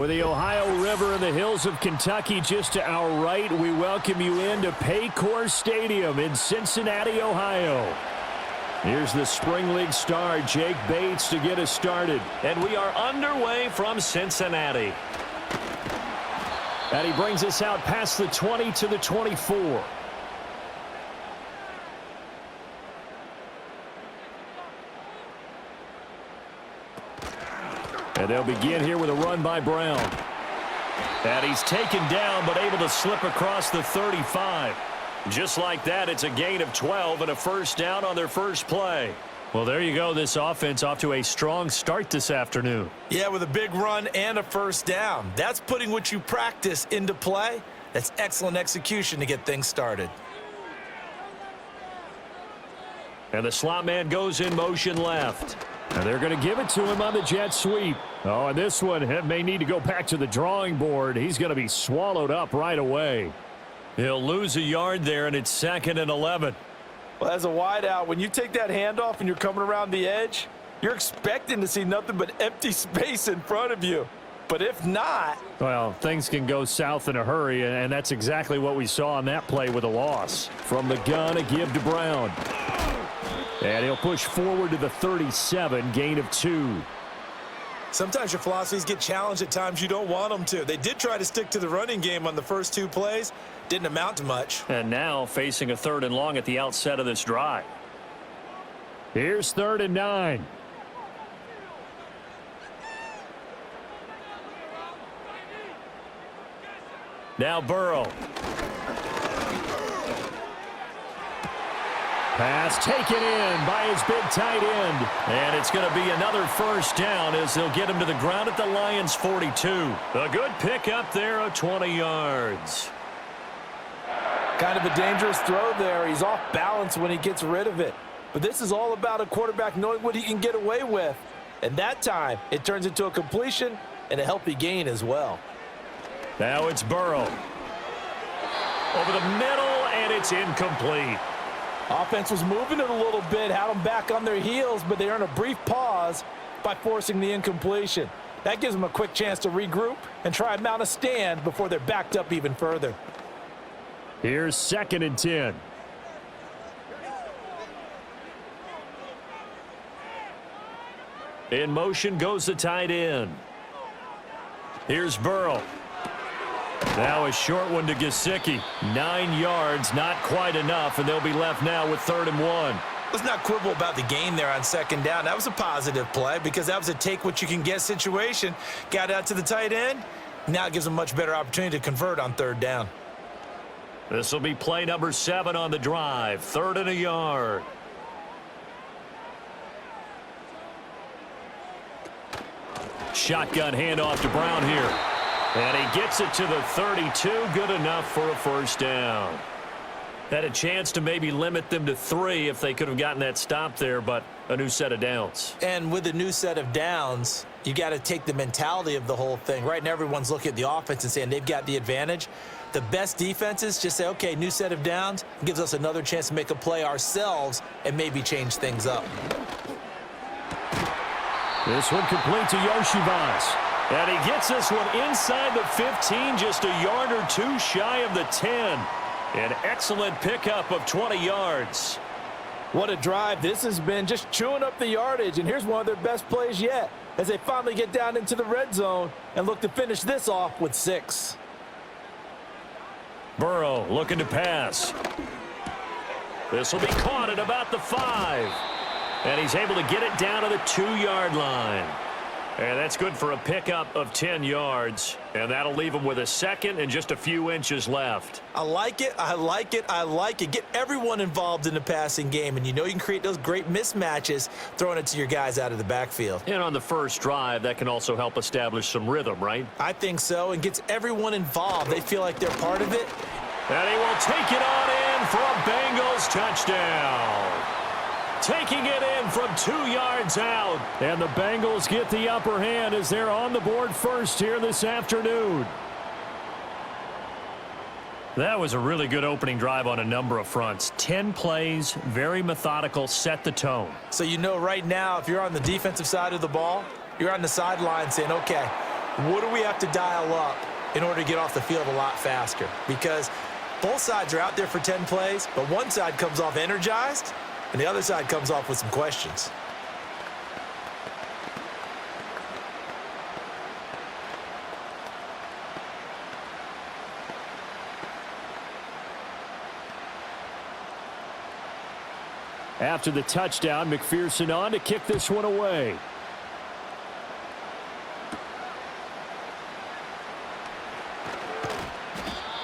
With the Ohio River and the hills of Kentucky just to our right, we welcome you into Paycor Stadium in Cincinnati, Ohio. Here's the Spring League star, Jake Bates, to get us started. And we are underway from Cincinnati. And he brings us out past the 20 to the 24. And they'll begin here with a run by Brown. And he's taken down, but able to slip across the 35. Just like that, it's a gain of 12 and a first down on their first play. Well, there you go. This offense off to a strong start this afternoon. Yeah, with a big run and a first down. That's putting what you practice into play. That's excellent execution to get things started. And the slot man goes in motion left. And they're going to give it to him on the jet sweep. Oh, and this one may need to go back to the drawing board. He's going to be swallowed up right away. He'll lose a yard there, and it's 2nd and 11. Well, as a wideout, when you take that handoff and you're coming around the edge, you're expecting to see nothing but empty space in front of you. But if not... well, things can go south in a hurry, and that's exactly what we saw on that play with a loss. From the gun, a give to Brown. And he'll push forward to the 37, gain of 2. Sometimes your philosophies get challenged at times you don't want them to. They did try to stick to the running game on the first 2 plays. Didn't amount to much. And now facing a 3rd and long at the outset of this drive. Here's 3rd and 9. Now Burrow. Pass taken in by his big tight end. And it's going to be another first down as they'll get him to the ground at the Lions' 42. A good pickup there of 20 yards. Kind of a dangerous throw there. He's off balance when he gets rid of it. But this is all about a quarterback knowing what he can get away with. And that time, it turns into a completion and a healthy gain as well. Now it's Burrow. Over the middle, and it's incomplete. Offense was moving it a little bit, had them back on their heels, but they earn a brief pause by forcing the incompletion. That gives them a quick chance to regroup and try and mount a stand before they're backed up even further. Here's 2nd and 10. In motion goes the tight end. Here's Burrow. Now a short one to Gesicki. 9 yards, not quite enough, and they'll be left now with 3rd and 1. Let's not quibble about the gain there on 2nd down. That was a positive play because that was a take-what-you-can-get situation. Got out to the tight end. Now it gives them a much better opportunity to convert on 3rd down. This will be play number 7 on the drive. 3rd and a yard. Shotgun handoff to Brown here. And he gets it to the 32. Good enough for a first down. Had a chance to maybe limit them to 3 if they could have gotten that stop there, but a new set of downs. And with a new set of downs, you got to take the mentality of the whole thing. Right now, everyone's looking at the offense and saying they've got the advantage. The best defenses just say, okay, new set of downs, gives us another chance to make a play ourselves and maybe change things up. This one complete to Yoshivas. And he gets this one inside the 15, just a yard or 2 shy of the 10. An excellent pickup of 20 yards. What a drive this has been, just chewing up the yardage. And here's one of their best plays yet as they finally get down into the red zone and look to finish this off with 6. Burrow looking to pass. This will be caught at about the 5. And he's able to get it down to the 2-yard line. And that's good for a pickup of 10 yards. And that'll leave him with a 2nd and just a few inches left. I like it. I like it. I like it. Get everyone involved in the passing game. And you know you can create those great mismatches throwing it to your guys out of the backfield. And on the first drive, that can also help establish some rhythm, right? I think so. And gets everyone involved. They feel like they're part of it. And he will take it on in for a Bengals touchdown. Taking it in from 2 yards out. And the Bengals get the upper hand as they're on the board first here this afternoon. That was a really good opening drive on a number of fronts. 10 plays, very methodical, set the tone. So you know right now if you're on the defensive side of the ball, you're on the sideline saying, okay, what do we have to dial up in order to get off the field a lot faster? Because both sides are out there for 10 plays, but one side comes off energized, and the other side comes off with some questions. After the touchdown, McPherson on to kick this one away.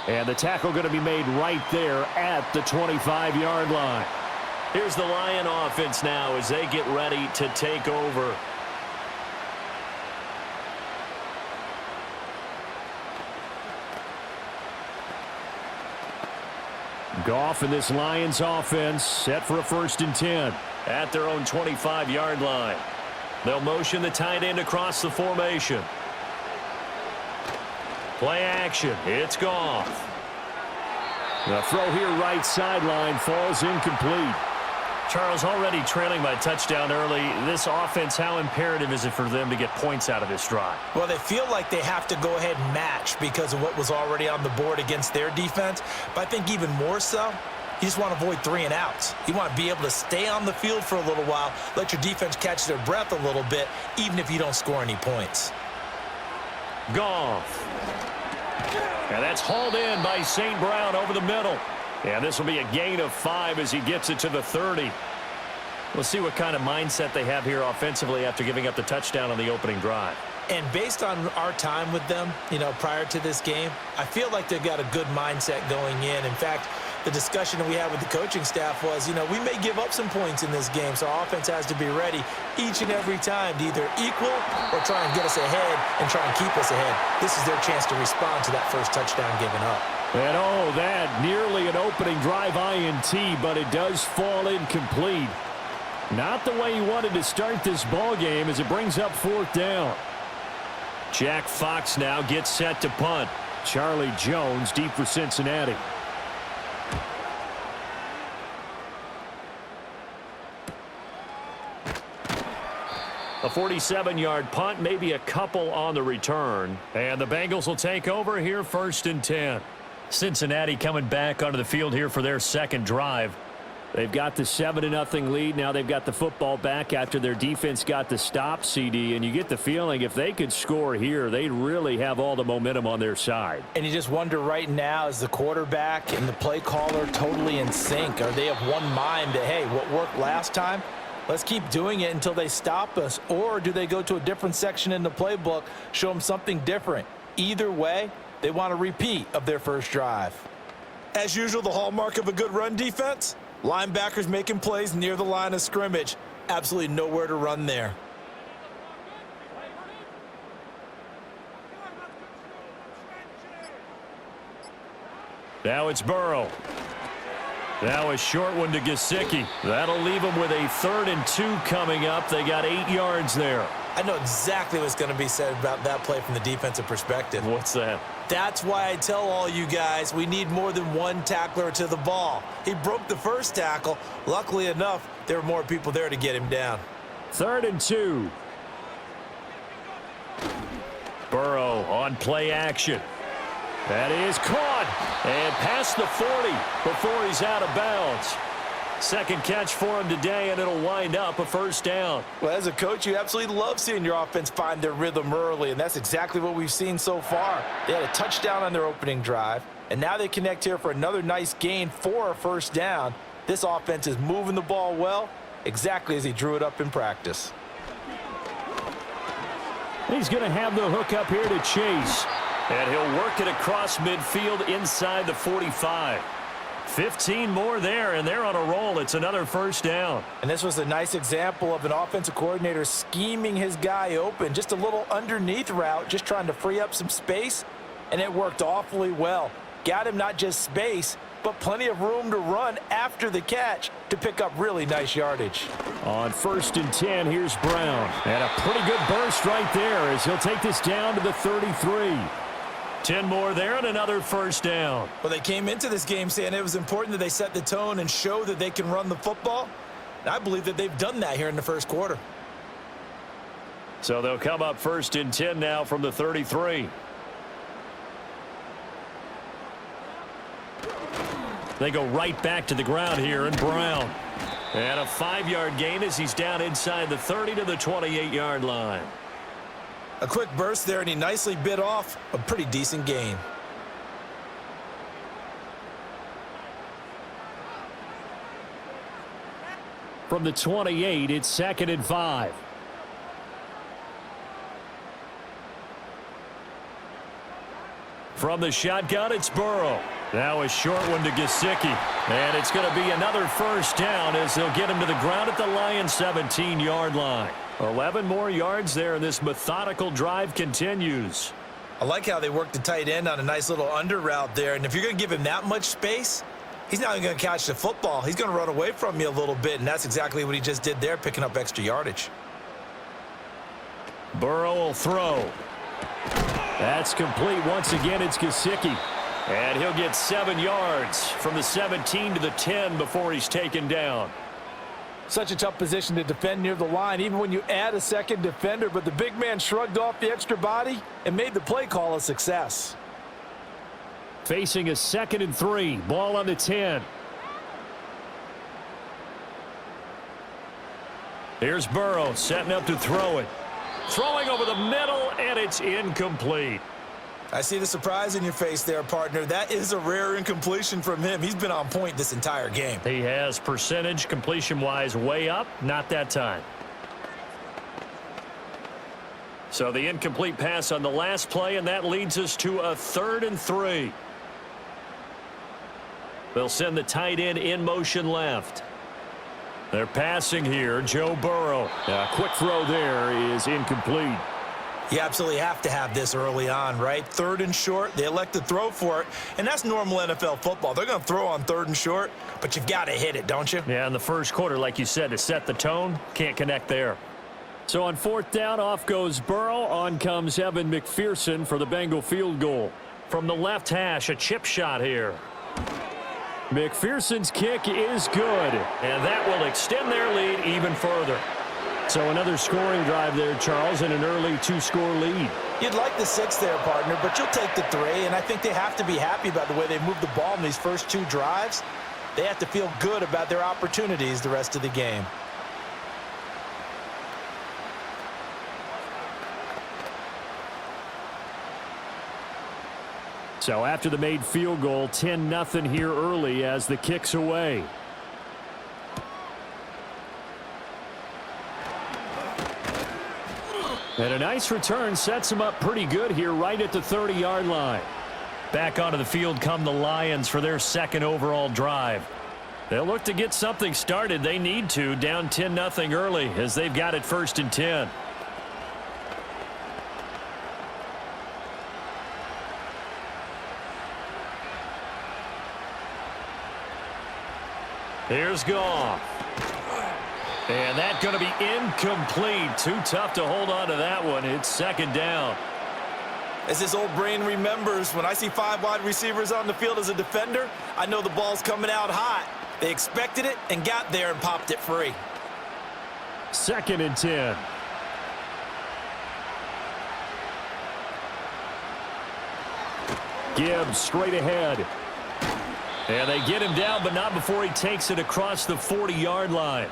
And the tackle going to be made right there at the 25-yard line. Here's the Lion offense now as they get ready to take over. Goff and this Lions offense set for a 1st and 10. At their own 25-yard line. They'll motion the tight end across the formation. Play action. It's Goff. The throw here right sideline falls incomplete. Charles, already trailing by touchdown early. This offense, how imperative is it for them to get points out of this drive? Well, they feel like they have to go ahead and match because of what was already on the board against their defense. But I think even more so, you just want to avoid 3 and outs. You want to be able to stay on the field for a little while, let your defense catch their breath a little bit, even if you don't score any points. Goff. And that's hauled in by St. Brown over the middle. And this will be a gain of 5 as he gets it to the 30. We'll see what kind of mindset they have here offensively after giving up the touchdown on the opening drive. And based on our time with them, prior to this game, I feel like they've got a good mindset going in. In fact, the discussion that we had with the coaching staff was, we may give up some points in this game, so our offense has to be ready each and every time to either equal or try and get us ahead and try and keep us ahead. This is their chance to respond to that first touchdown given up. And that nearly an opening drive INT, but it does fall incomplete. Not the way he wanted to start this ball game as it brings up 4th down. Jack Fox now gets set to punt. Charlie Jones deep for Cincinnati. A 47-yard punt, maybe a couple on the return. And the Bengals will take over here 1st and 10. Cincinnati coming back onto the field here for their second drive. They've got the 7-0 lead. Now they've got the football back after their defense got the stop, CD. And you get the feeling if they could score here, they'd really have all the momentum on their side. And you just wonder right now, is the quarterback and the play caller totally in sync? Are they of one mind that, hey, what worked last time, let's keep doing it until they stop us? Or do they go to a different section in the playbook, show them something different? Either way, they want a repeat of their first drive. As usual, the hallmark of a good run defense, linebackers making plays near the line of scrimmage. Absolutely nowhere to run there. Now it's Burrow. Now a short one to Gesicki. That'll leave them with a 3rd and 2 coming up. They got 8 yards there. I know exactly what's going to be said about that play from the defensive perspective. What's that? That's why I tell all you guys we need more than one tackler to the ball. He broke the first tackle. Luckily enough, there were more people there to get him down. 3rd and 2. Burrow on play action. That is caught and past the 40 before he's out of bounds. Second catch for him today, and it'll wind up a 1st down. Well, as a coach, you absolutely love seeing your offense find their rhythm early, and that's exactly what we've seen so far. They had a touchdown on their opening drive, and now they connect here for another nice gain for a 1st down. This offense is moving the ball well, exactly as he drew it up in practice. He's going to have the hook up here to Chase. And he'll work it across midfield inside the 45. 15 more there, and they're on a roll. It's another 1st down. And this was a nice example of an offensive coordinator scheming his guy open. Just a little underneath route, just trying to free up some space, and it worked awfully well. Got him not just space, but plenty of room to run after the catch to pick up really nice yardage. On 1st and 10, here's Brown. And a pretty good burst right there as he'll take this down to the 33. 10 more there and another 1st down. Well, they came into this game saying it was important that they set the tone and show that they can run the football. And I believe that they've done that here in the 1st quarter. So they'll come up 1st and 10 now from the 33. They go right back to the ground here, and Brown. And a 5-yard gain as he's down inside the 30 to the 28-yard line. A quick burst there, and he nicely bit off a pretty decent gain. From the 28, it's 2nd and 5. From the shotgun, it's Burrow. Now a short one to Gesicki. And it's going to be another 1st down as they'll get him to the ground at the Lions' 17-yard line. 11 more yards there, and this methodical drive continues. I like how they worked the tight end on a nice little under route there. And if you're going to give him that much space, he's not even going to catch the football. He's going to run away from you a little bit, and that's exactly what he just did there, picking up extra yardage. Burrow will throw. That's complete. Once again, it's Gesicki. And he'll get 7 yards from the 17 to the 10 before he's taken down. Such a tough position to defend near the line, even when you add a second defender. But the big man shrugged off the extra body and made the play call a success. Facing a 2nd and 3. Ball on the 10. Here's Burrow setting up to throw it. Throwing over the middle, and it's incomplete. I see the surprise in your face there, partner. That is a rare incompletion from him. He's been on point this entire game. He has percentage completion-wise way up. Not that time. So the incomplete pass on the last play, and that leads us to a 3rd and 3. They'll send the tight end in motion left. They're passing here. Joe Burrow. A quick throw there is incomplete. You absolutely have to have this early on, right? 3rd and short, they elect to throw for it, and that's normal NFL football. They're going to throw on 3rd and short, but you've got to hit it, don't you? Yeah, in the first quarter, like you said, to set the tone, can't connect there. So on 4th down, off goes Burrow. On comes Evan McPherson for the Bengal field goal. From the left hash, a chip shot here. McPherson's kick is good, and that will extend their lead even further. So another scoring drive there, Charles, and an early 2-score lead. You'd like the 6 there, partner, but you'll take the 3, and I think they have to be happy about the way they moved the ball in these first 2 drives. They have to feel good about their opportunities the rest of the game. So after the made field goal, 10-0 here early as the kick's away. And a nice return sets him up pretty good here right at the 30-yard line. Back onto the field come the Lions for their 2nd overall drive. They'll look to get something started. They need to, down 10-0 early as they've got it 1st and 10. Here's Goff. And that's going to be incomplete. Too tough to hold on to that one. It's 2nd down. As this old brain remembers, when I see 5 wide receivers on the field as a defender, I know the ball's coming out hot. They expected it and got there and popped it free. 2nd and 10. Gibbs straight ahead. And they get him down, but not before he takes it across the 40-yard line.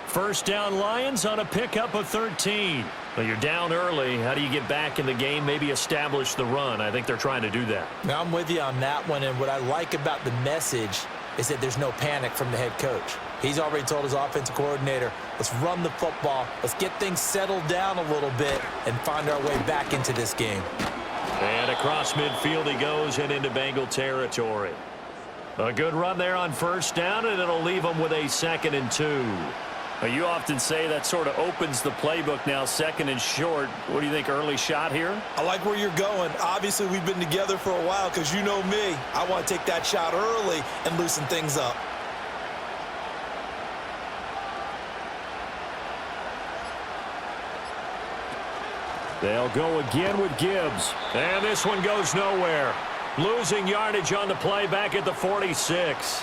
1st down Lions on a pickup of 13. Well, you're down early. How do you get back in the game, maybe establish the run? I think they're trying to do that. Now, I'm with you on that one, and what I like about the message is that there's no panic from the head coach. He's already told his offensive coordinator, let's run the football, let's get things settled down a little bit and find our way back into this game. And across midfield he goes and into Bengal territory. A good run there on 1st down, and it'll leave them with a 2nd and 2. Now, you often say that sort of opens the playbook now, 2nd and short. What do you think, early shot here? I like where you're going. Obviously, we've been together for a while because you know me. I want to take that shot early and loosen things up. They'll go again with Gibbs. And this one goes nowhere. Losing yardage on the play back at the 46.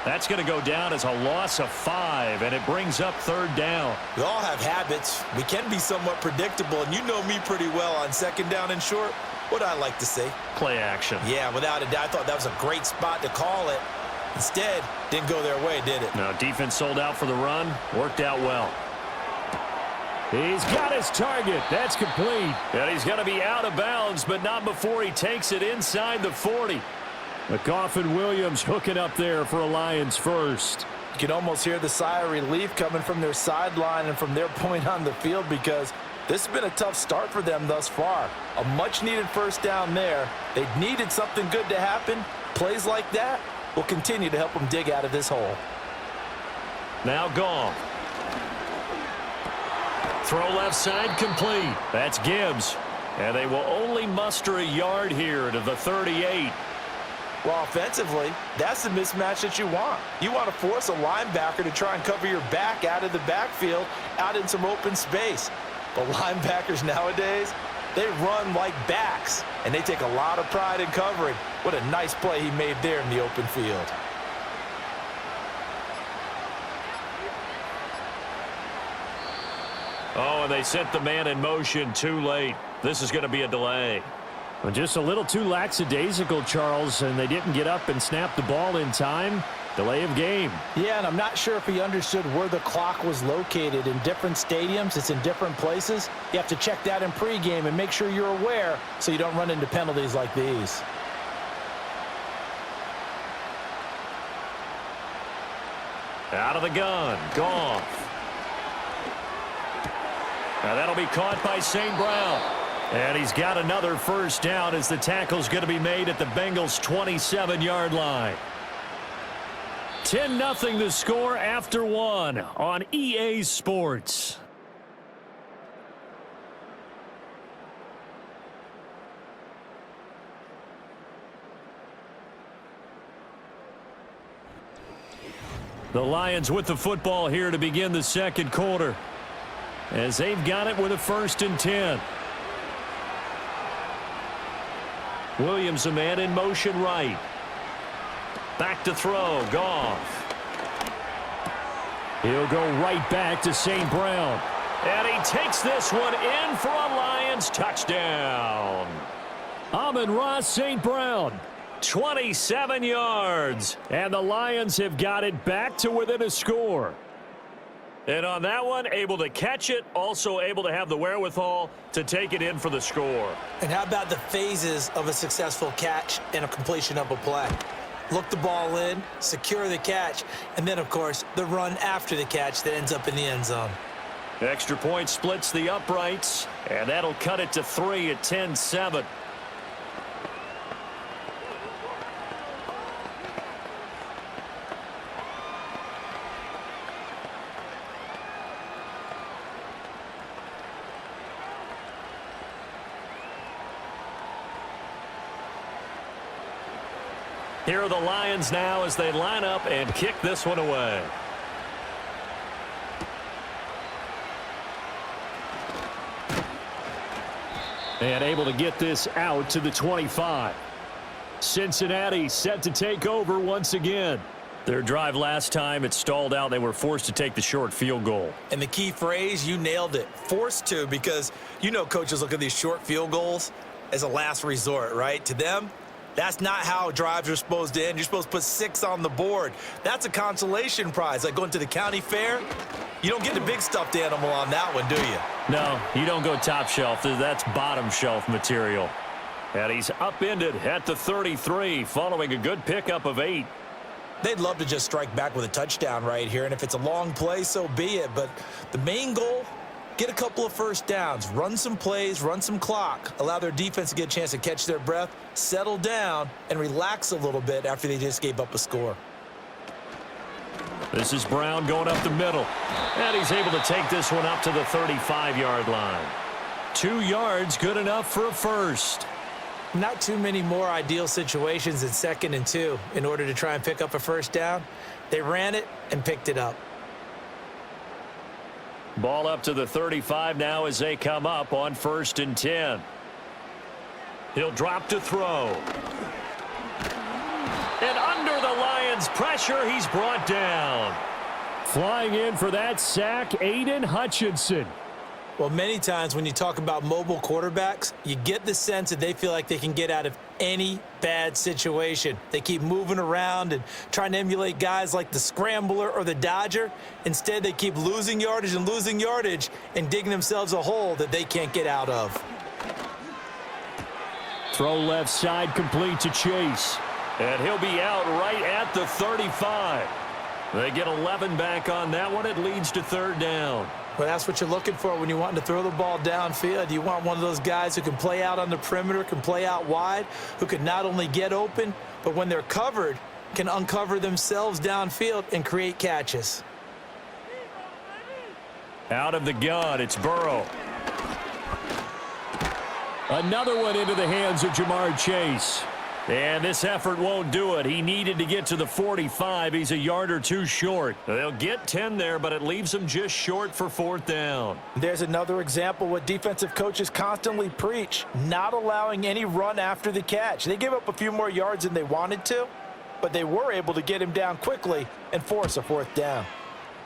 That's going to go down as a loss of 5, and it brings up 3rd down. We all have habits. We can be somewhat predictable, and you know me pretty well on 2nd down and short. What do I like to say? Play action. Yeah, without a doubt. I thought that was a great spot to call it. Instead, didn't go their way, did it? No, defense sold out for the run. Worked out well. He's got his target. That's complete. And he's going to be out of bounds, but not before he takes it inside the 40. McGough and Williams hooking up there for a Lions first. You can almost hear the sigh of relief coming from their sideline and from their point on the field, because this has been a tough start for them thus far. A much-needed 1st down there. They needed something good to happen. Plays like that will continue to help them dig out of this hole. Now Goff. Throw left side complete. That's Gibbs. And they will only muster a yard here to the 38. Well, offensively, that's the mismatch that you want. You want to force a linebacker to try and cover your back out of the backfield, out in some open space. But linebackers nowadays, they run like backs, and they take a lot of pride in covering. What a nice play he made there in the open field. Oh, and they sent the man in motion too late. This is going to be a delay. Well, just a little too lackadaisical, Charles, and they didn't get up and snap the ball in time. Delay of game. Yeah, and I'm not sure if he understood where the clock was located. In different stadiums, it's in different places. You have to check that in pregame and make sure you're aware so you don't run into penalties like these. Out of the gun. Goff. Now that'll be caught by St. Brown. And he's got another 1st down as the tackle's going to be made at the Bengals' 27-yard line. 10-0 the score after 1 on EA Sports. The Lions with the football here to begin the 2nd quarter, as they've got it with a 1st and 10. Williams, a man in motion right. Back to throw. Goff. He'll go right back to St. Brown. And he takes this one in for a Lions touchdown. Amon-Ra St. Brown. 27 yards. And the Lions have got it back to within a score. And on that one, able to catch it, also able to have the wherewithal to take it in for the score. And how about the phases of a successful catch and a completion of a play? Look the ball in, secure the catch, and then, of course, the run after the catch that ends up in the end zone. Extra point splits the uprights, and that'll cut it to 3 at 10-7. Here are the Lions now as they line up and kick this one away. And able to get this out to the 25. Cincinnati set to take over once again. Their drive last time, it stalled out. They were forced to take the short field goal. And the key phrase, you nailed it, forced to, because you know coaches look at these short field goals as a last resort, right? To them, that's not how drives are supposed to end. You're supposed to put 6 on the board. That's a consolation prize, like going to the county fair. You don't get the big stuffed animal on that one, do you? No, you don't go top shelf. That's bottom shelf material. And he's upended at the 33 following a good pickup of 8. They'd love to just strike back with a touchdown right here, and if it's a long play, so be it. But the main goal, get a couple of first downs, run some plays, run some clock, allow their defense to get a chance to catch their breath, settle down, and relax a little bit after they just gave up a score. This is Brown going up the middle. And he's able to take this one up to the 35-yard line. 2 yards, good enough for a first. Not too many more ideal situations in 2nd and 2 in order to try and pick up a first down. They ran it and picked it up. Ball up to the 35 now as they come up on 1st and 10. He'll drop to throw. And under the Lions' pressure. pressure. He's brought down. Flying in for that sack, Aiden Hutchinson. Well, many times when you talk about mobile quarterbacks, you get the sense that they feel like they can get out of any bad situation. They keep moving around and trying to emulate guys like the scrambler or the dodger. Instead, they keep losing yardage and digging themselves a hole that they can't get out of. Throw left side complete to Chase. And he'll be out right at the 35. They get 11 back on that one. It leads to third down. Well, that's what you're looking for when you want to throw the ball downfield. You want one of those guys who can play out on the perimeter, can play out wide, who can not only get open, but when they're covered, can uncover themselves downfield and create catches. Out of the gun, it's Burrow. Another one into the hands of Jamar Chase. And this effort won't do it. He needed to get to the 45. He's a yard or two short. They'll get 10 there, but it leaves him just short for fourth down. There's another example what defensive coaches constantly preach, not allowing any run after the catch. They gave up a few more yards than they wanted to, but they were able to get him down quickly and force a fourth down.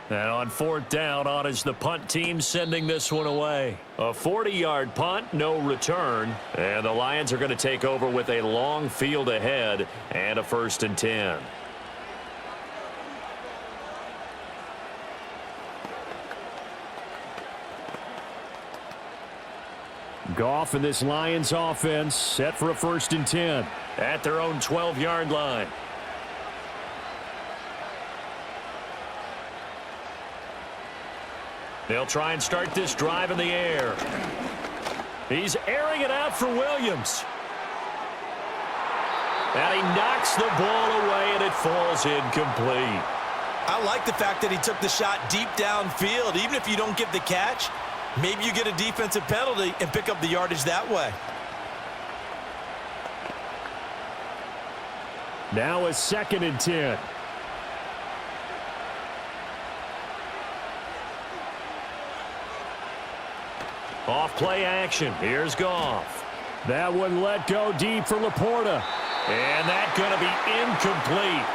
And on fourth down, on is the punt team sending this one away. A 40-yard punt, no return. And the Lions are going to take over with a long field ahead and a 1st and 10. Goff and this Lions offense set for a 1st and 10. At their own 12-yard line. They'll try and start this drive in the air. He's airing it out for Williams. And he knocks the ball away, and it falls incomplete. I like the fact that he took the shot deep downfield. Even if you don't get the catch, maybe you get a defensive penalty and pick up the yardage that way. Now a 2nd and 10. Off play action. Here's Goff. That one let go deep for Laporta. And that's going to be incomplete.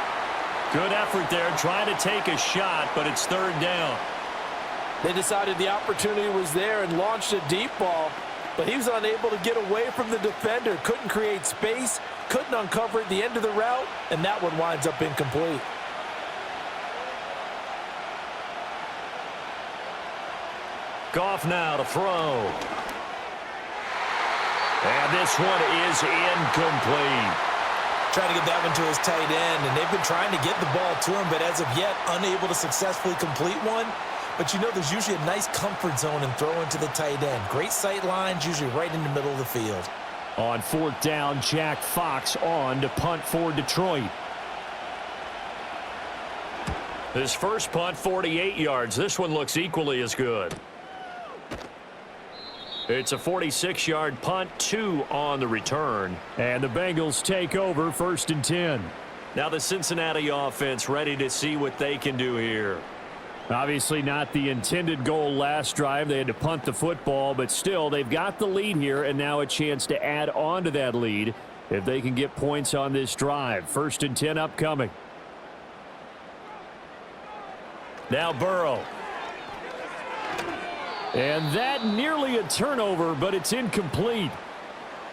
Good effort there trying to take a shot, but it's third down. They decided the opportunity was there and launched a deep ball, but he was unable to get away from the defender, couldn't create space, couldn't uncover at the end of the route, and that one winds up incomplete. Goff now to throw. And this one is incomplete. Trying to get that one to his tight end, and they've been trying to get the ball to him, but as of yet, unable to successfully complete one. But you know there's usually a nice comfort zone in throwing to the tight end. Great sight lines, usually right in the middle of the field. On fourth down, Jack Fox on to punt for Detroit. His first punt, 48 yards. This one looks equally as good. It's a 46-yard punt, 2 on the return. And the Bengals take over 1st and 10. Now the Cincinnati offense ready to see what they can do here. Obviously not the intended goal last drive. They had to punt the football, but still they've got the lead here and now a chance to add on to that lead if they can get points on this drive. 1st and 10 upcoming. Now Burrow. And that nearly a turnover, but it's incomplete.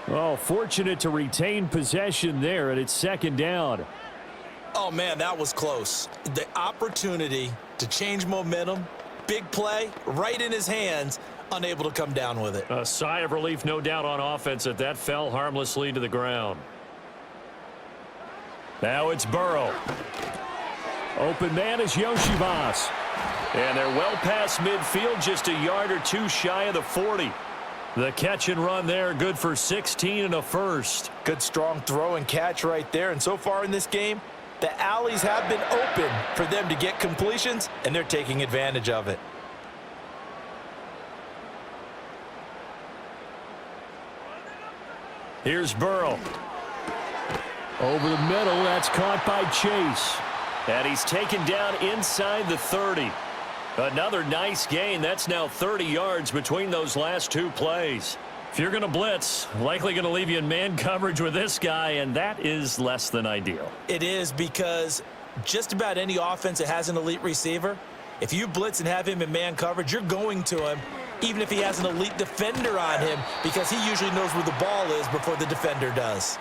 Oh, fortunate to retain possession there, and it's 2nd down. Oh, man, that was close. The opportunity to change momentum, big play, right in his hands, unable to come down with it. A sigh of relief, no doubt, on offense that that fell harmlessly to the ground. Now it's Burrow. Open man is Yoshivas. And they're well past midfield, just a yard or two shy of the 40. The catch and run there, good for 16 and a first. Good strong throw and catch right there. And so far in this game, the alleys have been open for them to get completions, and they're taking advantage of it. Here's Burrow. Over the middle, that's caught by Chase. And he's taken down inside the 30. Another nice gain. That's now 30 yards between those last two plays. If you're going to blitz, likely going to leave you in man coverage with this guy, and that is less than ideal. It is, because just about any offense that has an elite receiver, if you blitz and have him in man coverage, you're going to him, even if he has an elite defender on him, because he usually knows where the ball is before the defender does.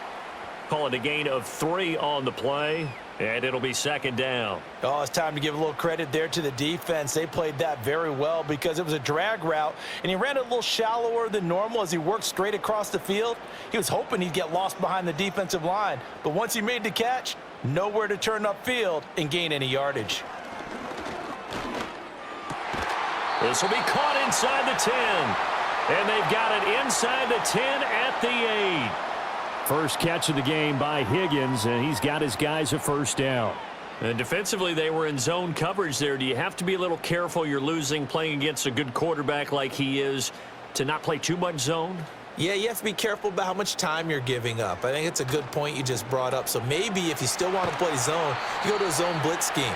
Call it a gain of 3 on the play, and it'll be second down. Oh, it's time to give a little credit there to the defense. They played that very well because it was a drag route, and he ran it a little shallower than normal as he worked straight across the field. He was hoping he'd get lost behind the defensive line, but once he made the catch, nowhere to turn upfield and gain any yardage. This will be caught inside the 10. And they've got it inside the 10 at the 8. First catch of the game by Higgins, and he's got his guys a first down. And defensively, they were in zone coverage there. Do you have to be a little careful? You're losing playing against a good quarterback like he is to not play too much zone? Yeah, you have to be careful about how much time you're giving up. I think it's a good point you just brought up. So maybe if you still want to play zone, you go to a zone blitz scheme.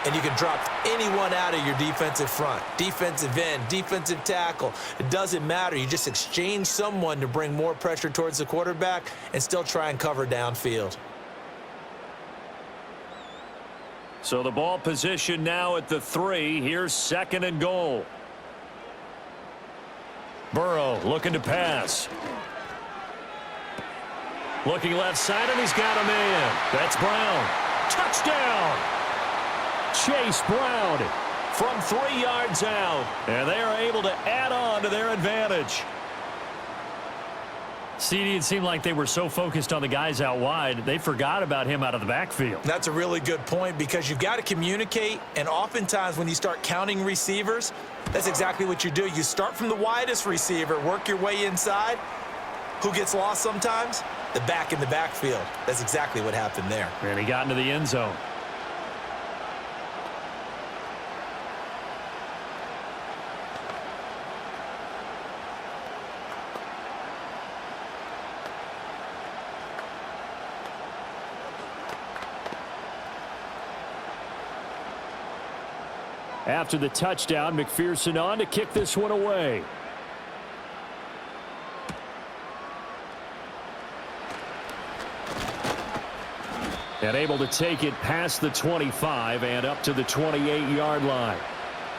And you can drop anyone out of your defensive front, defensive end, defensive tackle. It doesn't matter. You just exchange someone to bring more pressure towards the quarterback and still try and cover downfield. So the ball position now at the 3. Here's second and goal. Burrow looking to pass. Looking left side, and he's got a man. That's Brown. Touchdown! Chase Brown from 3 yards out, and they are able to add on to their advantage. CD, it seemed like they were so focused on the guys out wide, they forgot about him out of the backfield. That's a really good point because you've got to communicate, and oftentimes when you start counting receivers, that's exactly what you do. You start from the widest receiver, work your way inside. Who gets lost sometimes? The back in the backfield. That's exactly what happened there. And he got into the end zone. After the touchdown, McPherson on to kick this one away. And able to take it past the 25 and up to the 28-yard line.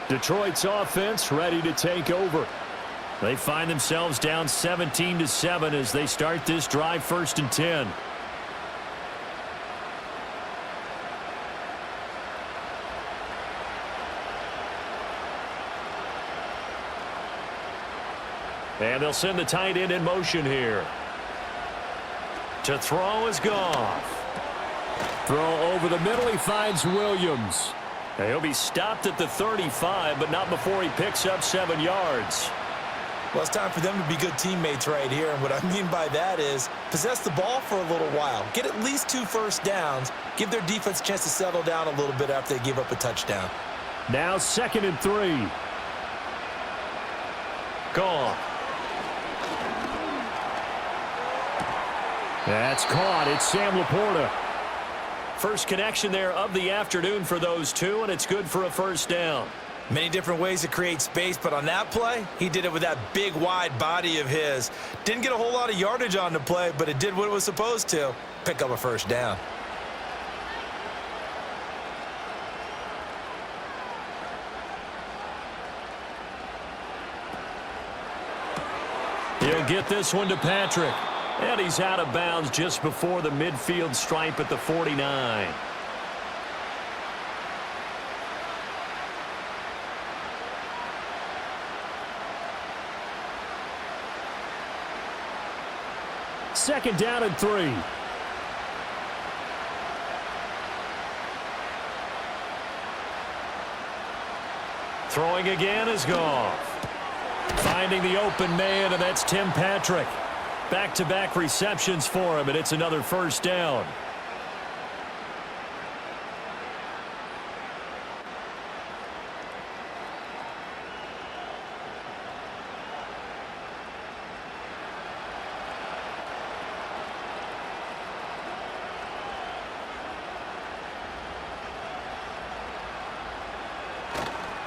Detroit's offense ready to take over. They find themselves down 17-7 as they start this drive, 1st and 10. And they'll send the tight end in motion here. To throw is Goff. Throw over the middle. He finds Williams. And he'll be stopped at the 35, but not before he picks up 7 yards. Well, it's time for them to be good teammates right here. And what I mean by that is possess the ball for a little while. Get at least 2 first downs. Give their defense a chance to settle down a little bit after they give up a touchdown. Now 2nd and 3. Goff. That's caught. It's Sam Laporta. First connection there of the afternoon for those two, and it's good for a first down. Many different ways to create space, but on that play, he did it with that big, wide body of his. Didn't get a whole lot of yardage on the play, but it did what it was supposed to. Pick up a first down. He'll get this one to Patrick. And he's out of bounds just before the midfield stripe at the 49. Second down and 3. Throwing again is Goff. Finding the open man, and that's Tim Patrick. Back-to-back receptions for him, and it's another first down.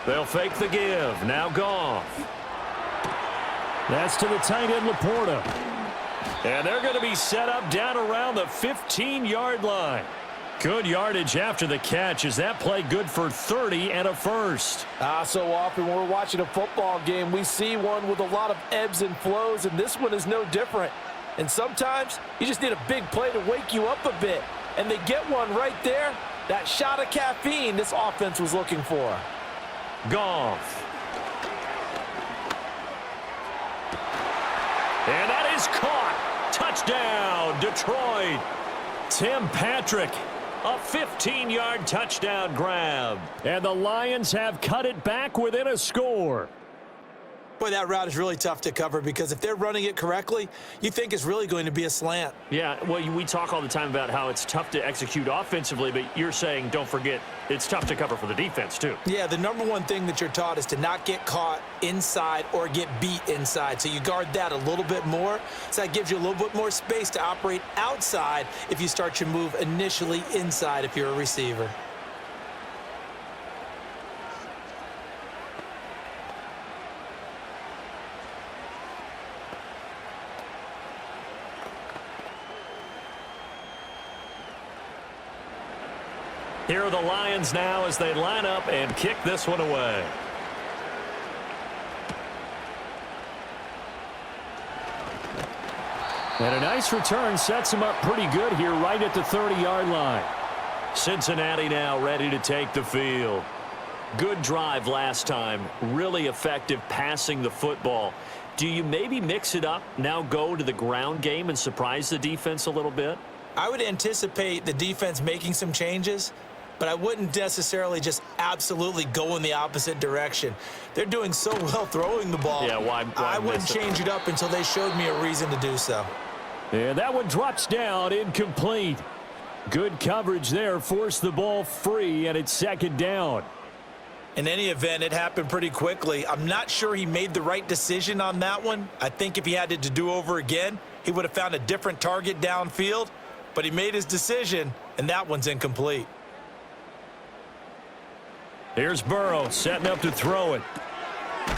They'll fake the give. Now Goff. That's to the tight end, Laporta. And they're going to be set up down around the 15-yard line. Good yardage after the catch. Is that play good for 30 and a first? So often when we're watching a football game, we see one with a lot of ebbs and flows, and this one is no different. And sometimes you just need a big play to wake you up a bit. And they get one right there. That shot of caffeine this offense was looking for. Goff. And that is caught. Touchdown, Detroit. Tim Patrick, a 15-yard touchdown grab. And the Lions have cut it back within a score. Boy, that route is really tough to cover because if they're running it correctly, you think it's really going to be a slant. Yeah, well, we talk all the time about how it's tough to execute offensively, but you're saying, don't forget, it's tough to cover for the defense, too. Yeah, the number one thing that you're taught is to not get caught inside or get beat inside. So you guard that a little bit more. So that gives you a little bit more space to operate outside if you start your move initially inside if you're a receiver. Here are the Lions now as they line up and kick this one away. And a nice return sets him up pretty good here right at the 30-yard line. Cincinnati now ready to take the field. Good drive last time. Really effective passing the football. Do you maybe mix it up, now go to the ground game and surprise the defense a little bit? I would anticipate the defense making some changes, but I wouldn't necessarily just absolutely go in the opposite direction. They're doing so well throwing the ball. Yeah, why I wouldn't change it up until they showed me a reason to do so. And that one drops down, incomplete. Good coverage there, forced the ball free, and it's second down. In any event, it happened pretty quickly. I'm not sure he made the right decision on that one. I think if he had it to do over again, he would have found a different target downfield, but he made his decision, and that one's incomplete. Here's Burrow setting up to throw it.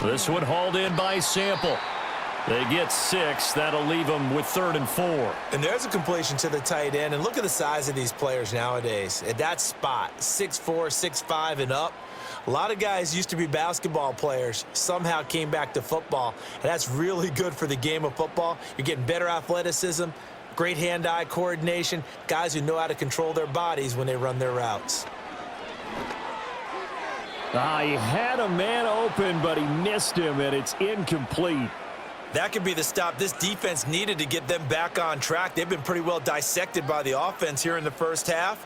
This one hauled in by Sample. They get 6. That'll leave them with 3rd and 4. And there's a completion to the tight end. And look at the size of these players nowadays. At that spot, 6'4", 6'5", and up. A lot of guys used to be basketball players, somehow came back to football. And that's really good for the game of football. You're getting better athleticism, great hand-eye coordination, guys who know how to control their bodies when they run their routes. He had a man open, but he missed him, and it's incomplete. That could be the stop this defense needed to get them back on track. They've been pretty well dissected by the offense here in the first half.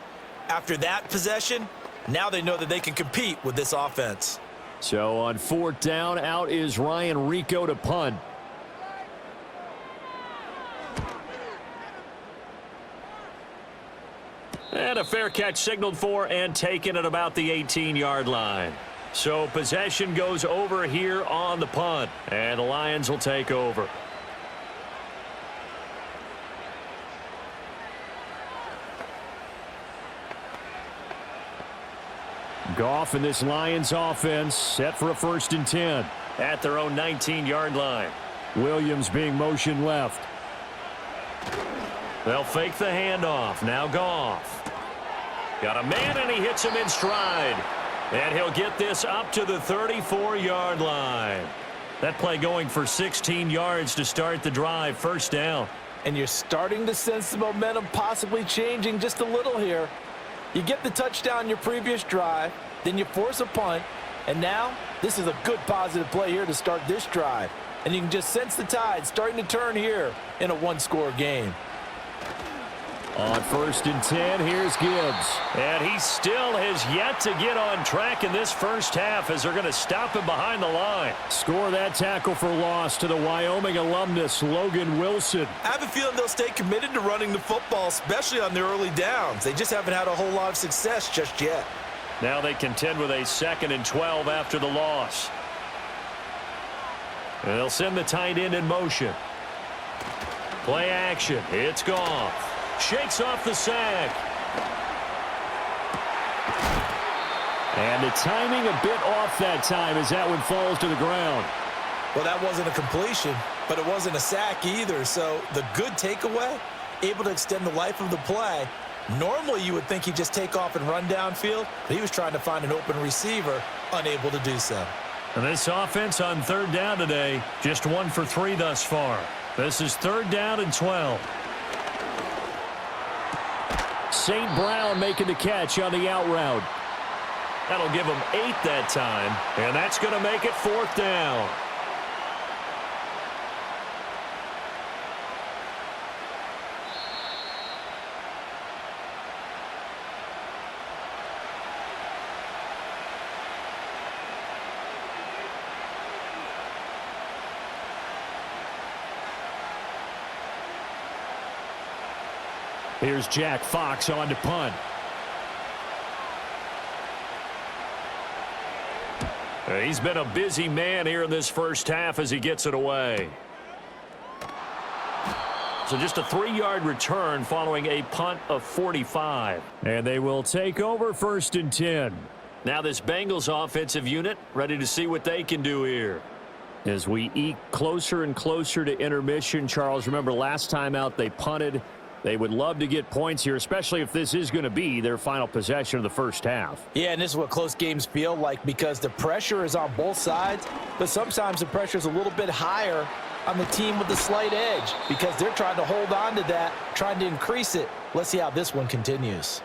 After that possession, now they know that they can compete with this offense. So on 4th down, out is Ryan Rico to punt. And a fair catch signaled for and taken at about the 18-yard line. So possession goes over here on the punt, and the Lions will take over. Goff in this Lions offense set for a 1st and 10. At their own 19-yard line. Williams being motion left. They'll fake the handoff. Now Goff. Got a man, and he hits him in stride. And he'll get this up to the 34-yard line. That play going for 16 yards to start the drive. 1st down. And you're starting to sense the momentum possibly changing just a little here. You get the touchdown your previous drive, then you force a punt, and now this is a good positive play here to start this drive. And you can just sense the tide starting to turn here in a one-score game. On 1st and 10, here's Gibbs. And he still has yet to get on track in this first half as they're going to stop him behind the line. Score that tackle for loss to the Wyoming alumnus, Logan Wilson. I have a feeling they'll stay committed to running the football, especially on their early downs. They just haven't had a whole lot of success just yet. Now they contend with a 2nd and 12 after the loss. And they'll send the tight end in motion. Play action. It's Goff. Shakes off the sack. And the timing a bit off that time as that one falls to the ground. Well, that wasn't a completion, but it wasn't a sack either. So the good takeaway, able to extend the life of the play Normally, you would think he'd just take off and run downfield, but he was trying to find an open receiver, unable to do so. And this offense on third down today, just 1 for 3 thus far. This is 3rd down and 12. St. Brown making the catch on the out route. That'll give him 8 that time, and that's going to make it 4th down. Here's Jack Fox on to punt. He's been a busy man here in this first half as he gets it away. So just a 3-yard return following a punt of 45. And they will take over 1st and 10. Now this Bengals offensive unit ready to see what they can do here. As we eke closer and closer to intermission, Charles, remember last time out they punted. They would love to get points here, especially if this is going to be their final possession of the first half. Yeah, and this is what close games feel like because the pressure is on both sides, but sometimes the pressure is a little bit higher on the team with the slight edge because they're trying to hold on to that, trying to increase it. Let's see how this one continues.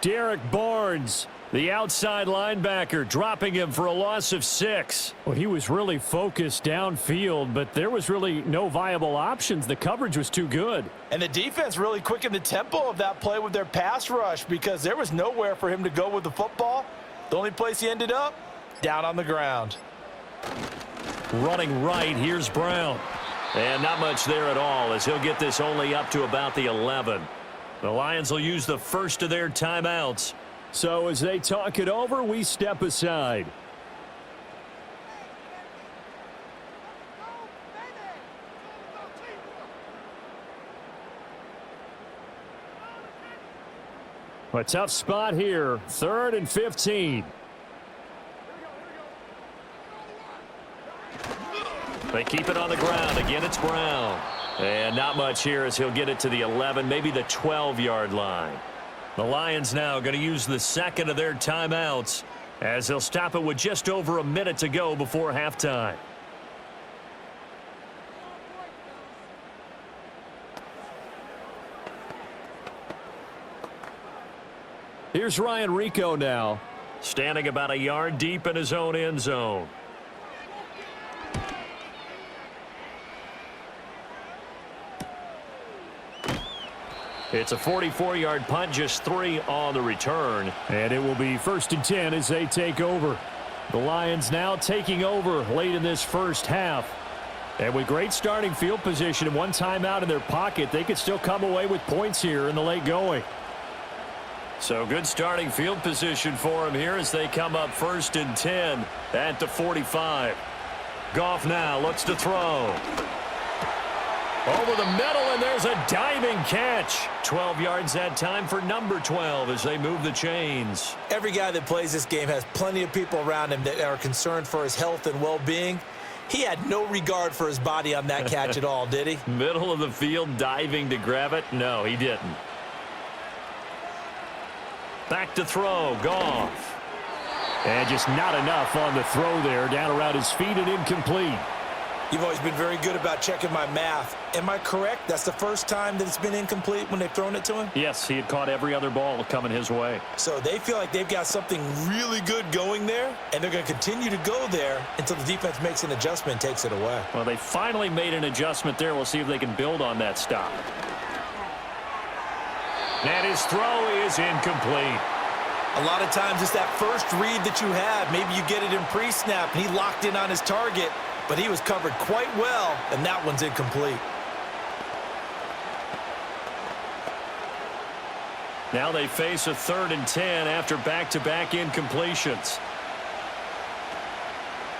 Derek Barnes, the outside linebacker, dropping him for a loss of 6. Well, he was really focused downfield, but there was really no viable options. The coverage was too good. And the defense really quickened the tempo of that play with their pass rush because there was nowhere for him to go with the football. The only place he ended up, down on the ground. Running right, here's Brown. And not much there at all as he'll get this only up to about the 11. The Lions will use the first of their timeouts. So as they talk it over, we step aside. A tough spot here. 3rd and 15. They keep it on the ground. Again, it's Brown. And not much here as he'll get it to the 11, maybe the 12-yard line. The Lions now going to use the second of their timeouts as they'll stop it with just over a minute to go before halftime. Here's Ryan Rico now. Standing about a yard deep in his own end zone. It's a 44-yard punt, just 3 on the return. And it will be 1st and 10 as they take over. The Lions now taking over late in this first half. And with great starting field position and 1 timeout in their pocket, they could still come away with points here in the late going. So good starting field position for him here as they come up 1st and 10 at the 45. Goff now looks to throw. Over the middle, and there's a diving catch. 12 yards that time for number 12 as they move the chains. Every guy that plays this game has plenty of people around him that are concerned for his health and well-being. He had no regard for his body on that catch at all, did he? Middle of the field, diving to grab it. No, he didn't. Back to throw, Goff. And just not enough on the throw there, down around his feet and incomplete. You've always been very good about checking my math. Am I correct? That's the first time that it's been incomplete when they've thrown it to him? Yes, he had caught every other ball coming his way. So they feel like they've got something really good going there, and they're going to continue to go there until the defense makes an adjustment and takes it away. Well, they finally made an adjustment there. We'll see if they can build on that stop. And his throw is incomplete. A lot of times it's that first read that you have. Maybe you get it in pre-snap, and he locked in on his target, but he was covered quite well, and that one's incomplete. Now they face a 3rd and 10 after back-to-back incompletions.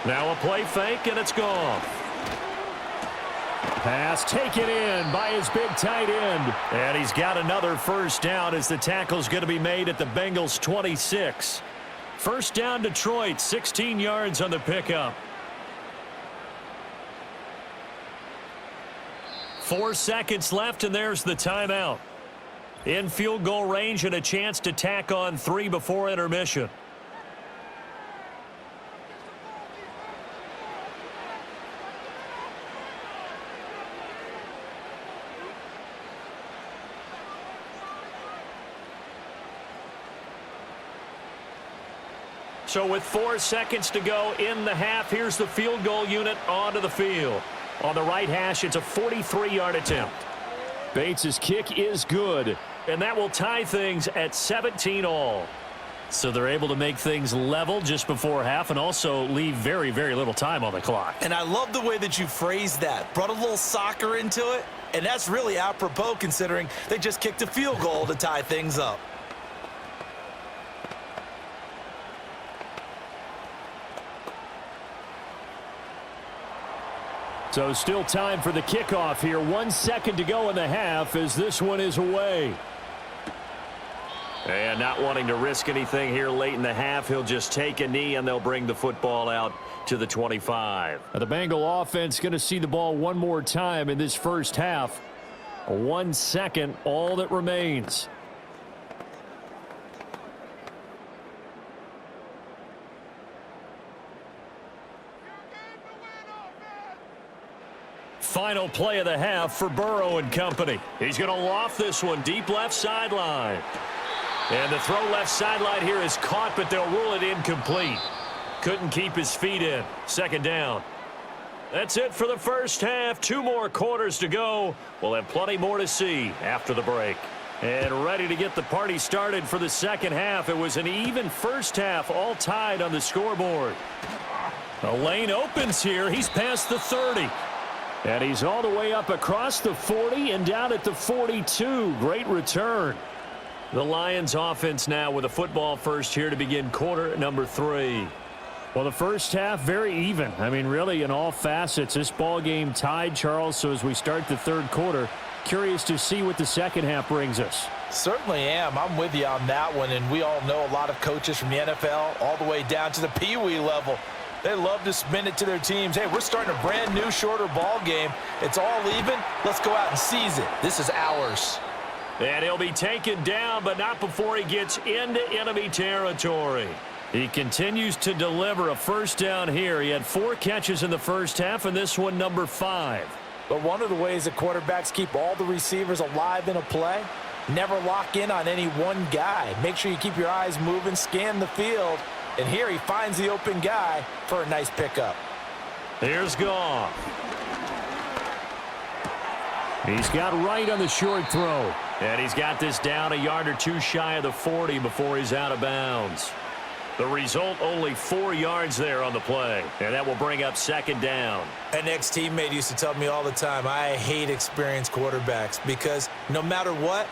Now a play fake, and it's gone. Pass taken in by his big tight end. And he's got another first down as the tackle's going to be made at the Bengals 26. First down Detroit, 16 yards on the pickup. 4 seconds left, and there's the timeout. In field goal range and a chance to tack on 3 before intermission. So with 4 seconds to go in the half, here's the field goal unit onto the field. On the right hash, it's a 43-yard attempt. Bates' kick is good. And that will tie things at 17 all. So they're able to make things level just before half and also leave very, very little time on the clock. And I love the way that you phrased that. Brought a little soccer into it. And that's really apropos considering they just kicked a field goal to tie things up. So still time for the kickoff here. 1 second to go in the half as this one is away. And not wanting to risk anything here late in the half, he'll just take a knee and they'll bring the football out to the 25. Now the Bengal offense going to see the ball one more time in this first half. 1 second, all that remains. Final play of the half for Burrow and company. He's going to loft this one deep left sideline. And the throw left sideline here is caught, but they'll rule it incomplete. Couldn't keep his feet in. Second down. That's it for the first half. 2 more quarters to go. We'll have plenty more to see after the break. And ready to get the party started for the second half. It was an even first half, all tied on the scoreboard. The lane opens here. He's past the 30. And he's all the way up across the 40 and down at the 42. Great return. The Lions offense now with a football first here to begin quarter number 3. Well, the first half very even. I mean, really in all facets. This ball game tied, Charles. So as we start the third quarter, curious to see what the second half brings us. Certainly am. I'm with you on that one. And we all know a lot of coaches from the NFL all the way down to the Pee Wee level. They love to spin it to their teams. Hey, we're starting a brand new, shorter ball game. It's all even. Let's go out and seize it. This is ours. And he'll be taken down, but not before he gets into enemy territory. He continues to deliver a first down here. He had 4 catches in the first half, and this one number 5. But one of the ways that quarterbacks keep all the receivers alive in a play, never lock in on any one guy. Make sure you keep your eyes moving, scan the field. And here he finds the open guy for a nice pickup. Here's Goff. He's got right on the short throw. And he's got this down a yard or 2 shy of the 40 before he's out of bounds. The result, only 4 yards there on the play. And that will bring up second down. An ex-teammate used to tell me all the time, I hate experienced quarterbacks because no matter what,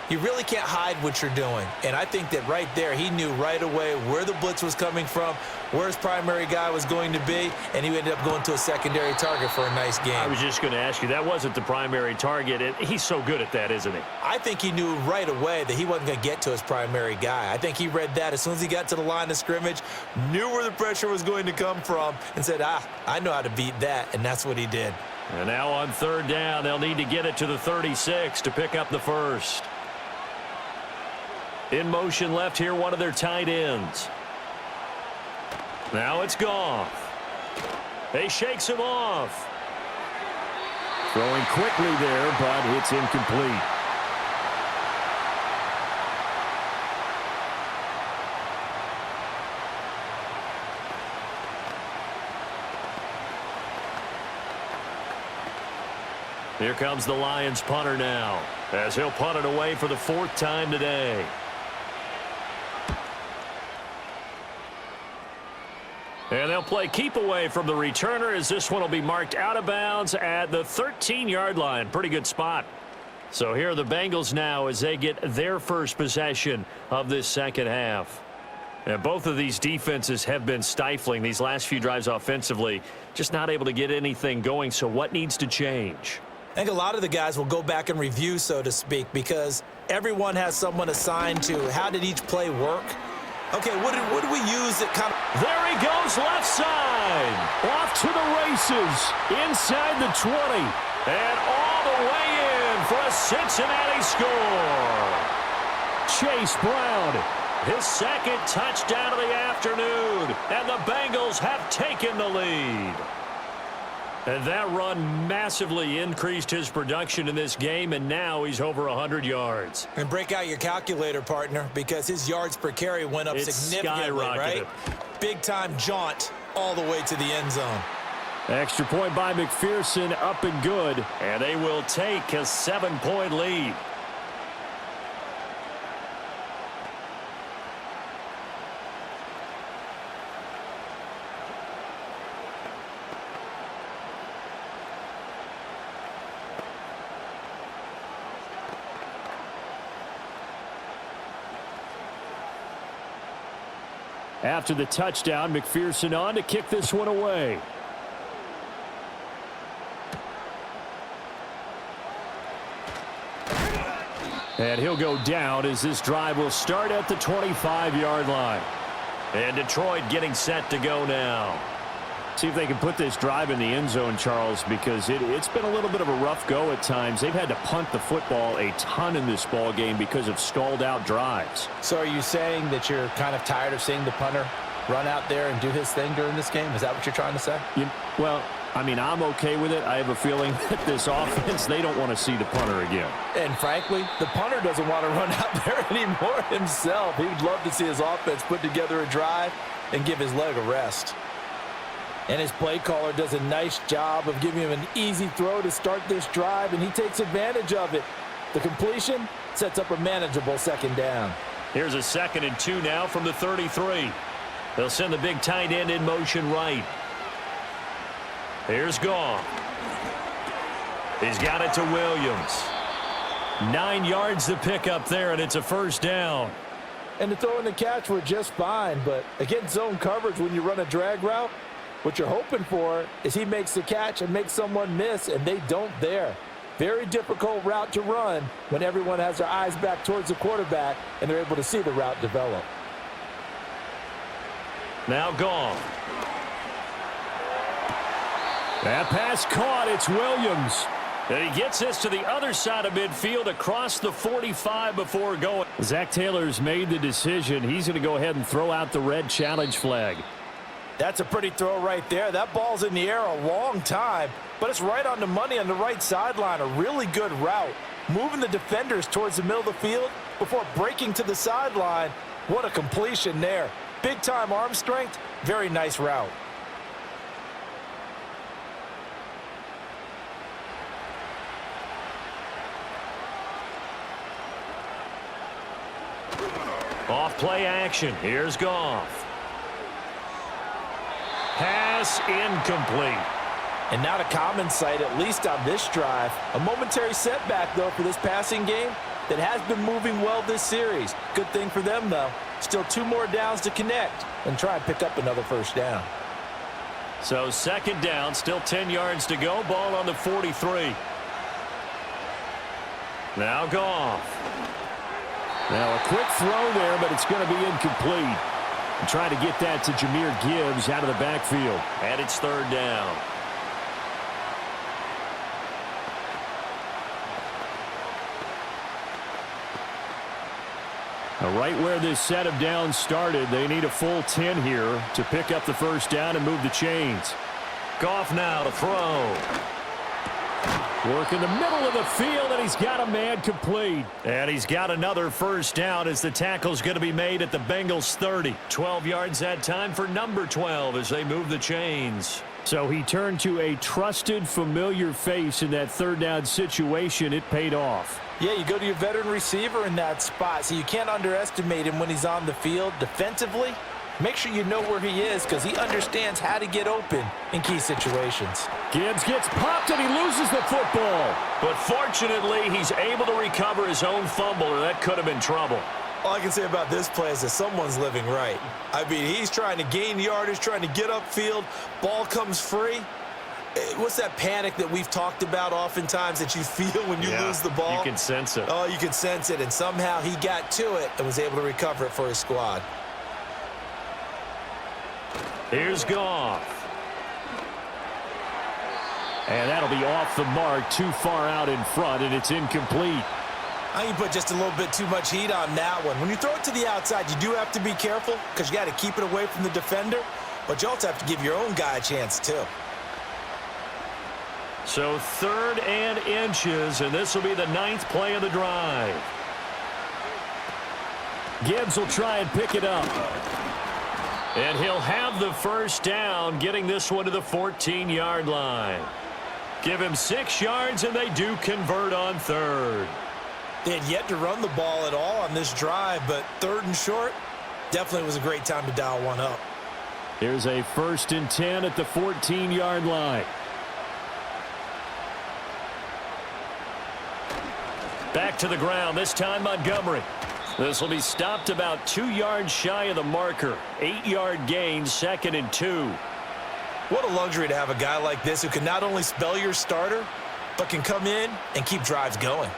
you really can't hide what you're doing. And I think that right there, he knew right away where the blitz was coming from, where his primary guy was going to be, and he ended up going to a secondary target for a nice game. I was just going to ask you, that wasn't the primary target. And he's so good at that, isn't he? I think he knew right away that he wasn't going to get to his primary guy. I think he read that as soon as he got to the line of scrimmage, knew where the pressure was going to come from, and said, I know how to beat that, and that's what he did. And now on third down, they'll need to get it to the 36 to pick up the first. In motion left here, one of their tight ends. Now it's Goff. He shakes him off. Throwing quickly there, but it's incomplete. Here comes the Lions punter now, as he'll punt it away for the 4th time today. And they'll play keep away from the returner as this one will be marked out of bounds at the 13-yard line. Pretty good spot. So here are the Bengals now as they get their first possession of this second half. And both of these defenses have been stifling these last few drives offensively, just not able to get anything going. So what needs to change? I think a lot of the guys will go back and review, so to speak, because everyone has someone assigned to how did each play work. Okay, what did we use that kind of... There he goes, left side. Off to the races, inside the 20. And all the way in for a Cincinnati score. Chase Brown. His second touchdown of the afternoon, and the Bengals have taken the lead. And that run massively increased his production in this game, and now he's over 100 yards. And break out your calculator, partner, because his yards per carry went up significantly, right? Big-time jaunt all the way to the end zone. Extra point by McPherson, up and good. And they will take a 7-point lead. After the touchdown, McPherson on to kick this one away. And he'll go down as this drive will start at the 25-yard line. And Detroit getting set to go now. See if they can put this drive in the end zone, Charles, because it's been a little bit of a rough go at times. They've had to punt the football a ton in this ball game because of stalled-out drives. So are you saying that you're kind of tired of seeing the punter run out there and do his thing during this game? Is that what you're trying to say? Well, I mean, I'm okay with it. I have a feeling that this offense, they don't want to see the punter again. And frankly, the punter doesn't want to run out there anymore himself. He would love to see his offense put together a drive and give his leg a rest. And his play caller does a nice job of giving him an easy throw to start this drive, and he takes advantage of it. The completion sets up a manageable second down. Here's a 2nd and 2 now from the 33. They'll send the big tight end in motion right. Here's Goff. He's got it to Williams. 9 yards to pick up there, and it's a first down. And the throw and the catch were just fine, but against zone coverage when you run a drag route, what you're hoping for is he makes the catch and makes someone miss, and they don't there. Very difficult route to run when everyone has their eyes back towards the quarterback and they're able to see the route develop. Now Goff. That pass caught. It's Williams. And he gets this to the other side of midfield across the 45 before going. Zach Taylor's made the decision. He's going to go ahead and throw out the red challenge flag. That's a pretty throw right there. That ball's in the air a long time, but it's right on the money on the right sideline. A really good route. Moving the defenders towards the middle of the field before breaking to the sideline. What a completion there. Big-time arm strength. Very nice route. Off play action. Here's Goff. Pass incomplete. And not a common sight, at least on this drive. A momentary setback, though, for this passing game that has been moving well this series. Good thing for them, though. Still 2 more downs to connect and try and pick up another first down. So 2nd down, still 10 yards to go. Ball on the 43. Now Goff. Now a quick throw there, but it's going to be incomplete. And trying to get that to Jahmyr Gibbs out of the backfield. And it's 3rd down. Now right where this set of downs started, they need a full 10 here to pick up the first down and move the chains. Goff now to throw. Work in the middle of the field, and he's got a man complete. And he's got another first down as the tackle's going to be made at the Bengals 30. 12 yards that time for number 12 as they move the chains. So he turned to a trusted, familiar face in that 3rd down situation. It paid off. Yeah, you go to your veteran receiver in that spot, so you can't underestimate him when he's on the field defensively. Make sure you know where he is because he understands how to get open in key situations. Gibbs gets popped and he loses the football. But fortunately, he's able to recover his own fumble, or that could have been trouble. All I can say about this play is that someone's living right. I mean, he's trying to gain yardage, trying to get upfield. Ball comes free. What's that panic that we've talked about oftentimes that you feel when you lose the ball? You can sense it. Oh, you can sense it, and somehow he got to it and was able to recover it for his squad. Here's Goff. And that'll be off the mark, too far out in front, and it's incomplete. I think you put just a little bit too much heat on that one. When you throw it to the outside, you do have to be careful because you got to keep it away from the defender, but you also have to give your own guy a chance too. So 3rd and inches, and this will be the 9th play of the drive. Gibbs will try and pick it up. And he'll have the first down, getting this one to the 14-yard line. Give him 6 yards, and they do convert on 3rd. They had yet to run the ball at all on this drive, but 3rd and short definitely was a great time to dial one up. Here's a 1st and 10 at the 14-yard line. Back to the ground, this time Montgomery. This will be stopped about 2 yards shy of the marker. 8-yard gain, 2nd and 2. What a luxury to have a guy like this who can not only spell your starter, but can come in and keep drives going.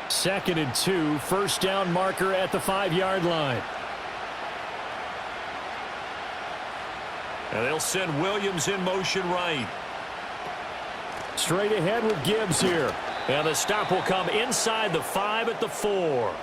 2nd and 2, first down marker at the 5-yard line. And they'll send Williams in motion right. Straight ahead with Gibbs here. And the stop will come inside the 5 at the 4.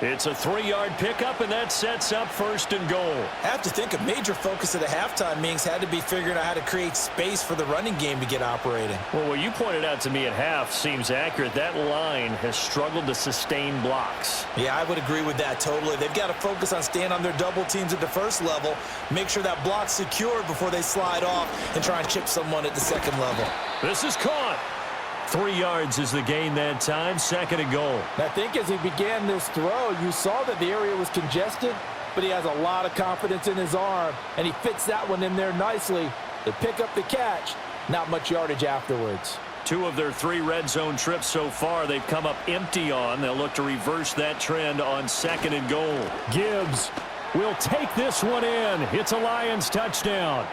It's a 3-yard pickup, and that sets up 1st and goal. I have to think a major focus of the halftime meetings had to be figuring out how to create space for the running game to get operating. Well, what you pointed out to me at half seems accurate. That line has struggled to sustain blocks. Yeah, I would agree with that totally. They've got to focus on staying on their double teams at the first level, make sure that block's secured before they slide off and try and chip someone at the second level. This is caught. 3 yards is the gain that time, 2nd and goal. I think as he began this throw, you saw that the area was congested, but he has a lot of confidence in his arm, and he fits that one in there nicely. They pick up the catch, not much yardage afterwards. 2 of their 3 red zone trips so far they've come up empty on. They'll look to reverse that trend on 2nd and goal. Gibbs will take this one in. It's a Lions touchdown.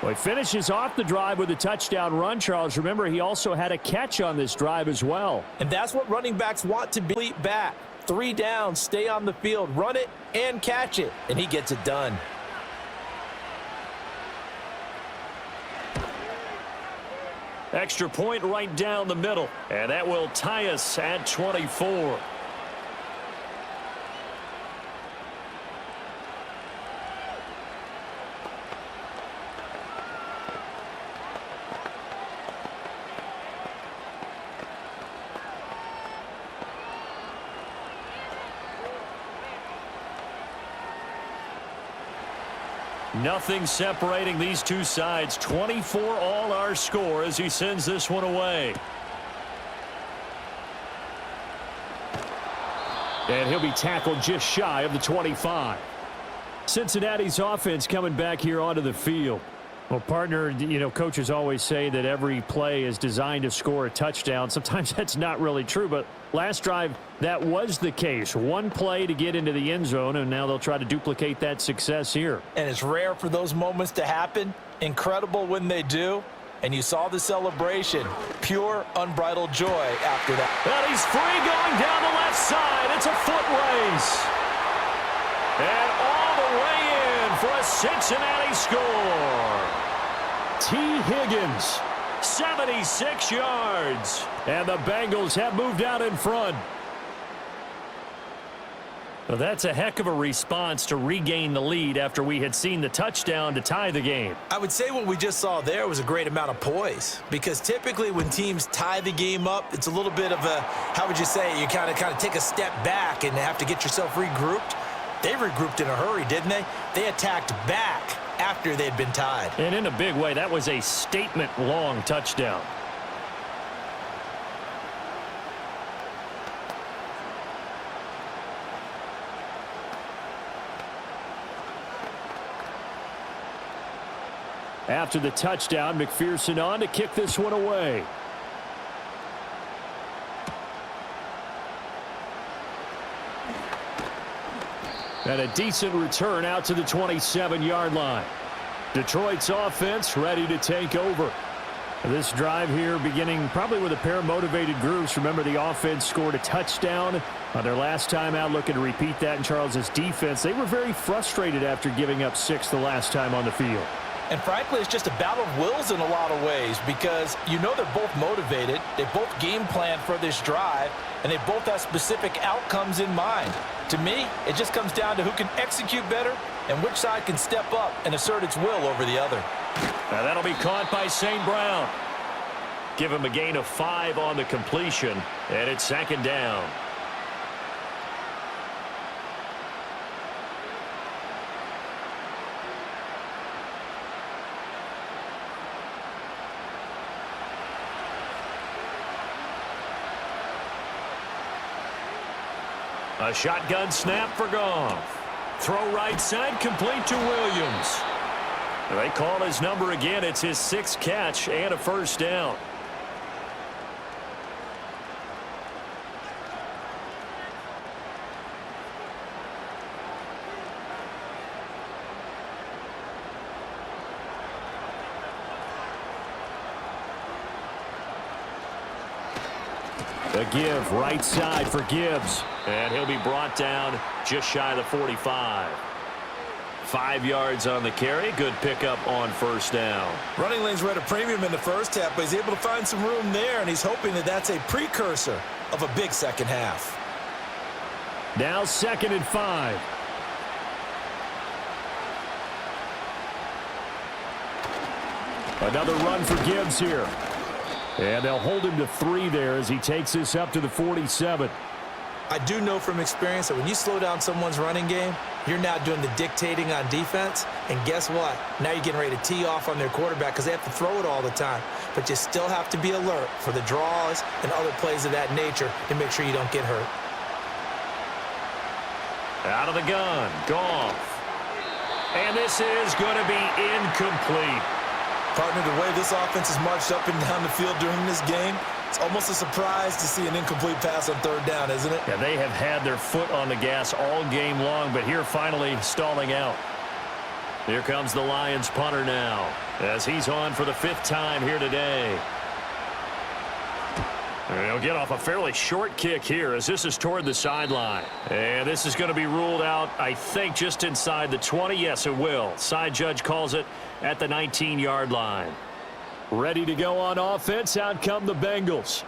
Well, he finishes off the drive with a touchdown run, Charles. Remember, he also had a catch on this drive as well. And that's what running backs want to be back. 3 downs, stay on the field, run it, and catch it. And he gets it done. Extra point right down the middle. And that will tie us at 24. Nothing separating these two sides. 24 all our score as he sends this one away. And he'll be tackled just shy of the 25. Cincinnati's offense coming back here onto the field. Well, partner, you know, coaches always say that every play is designed to score a touchdown. Sometimes that's not really true, but last drive, that was the case. One play to get into the end zone, and now they'll try to duplicate that success here. And it's rare for those moments to happen. Incredible when they do. And you saw the celebration. Pure, unbridled joy after that. Well, he's free going down the left side. It's a foot race. And all the way in for a Cincinnati score. T. Higgins, 76 yards. and the Bengals have moved out in front. Well, that's a heck of a response to regain the lead after we had seen the touchdown to tie the game. I would say what we just saw there was a great amount of poise, because typically when teams tie the game up, it's a little bit of a, how would you say, you kind of take a step back and have to get yourself regrouped. They regrouped in a hurry, didn't they? They attacked back after they'd been tied. And in a big way, that was a statement-long touchdown. After the touchdown, McPherson on to kick this one away. And a decent return out to the 27-yard line. Detroit's offense ready to take over. This drive here beginning probably with a pair of motivated groups. Remember, the offense scored a touchdown on their last time out, looking to repeat that in Charles's defense. They were very frustrated after giving up 6 the last time on the field. And frankly, it's just a battle of wills in a lot of ways because you know they're both motivated, they both game plan for this drive, and they both have specific outcomes in mind. To me, it just comes down to who can execute better and which side can step up and assert its will over the other. Now that'll be caught by St. Brown. Give him a gain of 5 on the completion, and it's second down. A shotgun snap for Goff. Throw right side, complete to Williams. They call his number again. It's his 6th catch and a first down. The give, right side for Gibbs. And he'll be brought down just shy of the 45. 5 yards on the carry. Good pickup on first down. Running lanes were at a premium in the first half, but he's able to find some room there, and he's hoping that that's a precursor of a big second half. Now 2nd and 5. Another run for Gibbs here. And they'll hold him to 3 there as he takes this up to the 47. I do know from experience that when you slow down someone's running game, you're now doing the dictating on defense. And guess what? Now you're getting ready to tee off on their quarterback because they have to throw it all the time. But you still have to be alert for the draws and other plays of that nature to make sure you don't get hurt. Out of the gun, Goff. And this is going to be incomplete. Partner, the way this offense has marched up and down the field during this game, it's almost a surprise to see an incomplete pass on 3rd down, isn't it? Yeah, they have had their foot on the gas all game long, but here finally stalling out. Here comes the Lions punter now as he's on for the 5th time here today. And he'll get off a fairly short kick here as this is toward the sideline. And this is going to be ruled out, I think, just inside the 20. Yes, it will. Side judge calls it at the 19-yard line. Ready to go on offense. Out come the Bengals.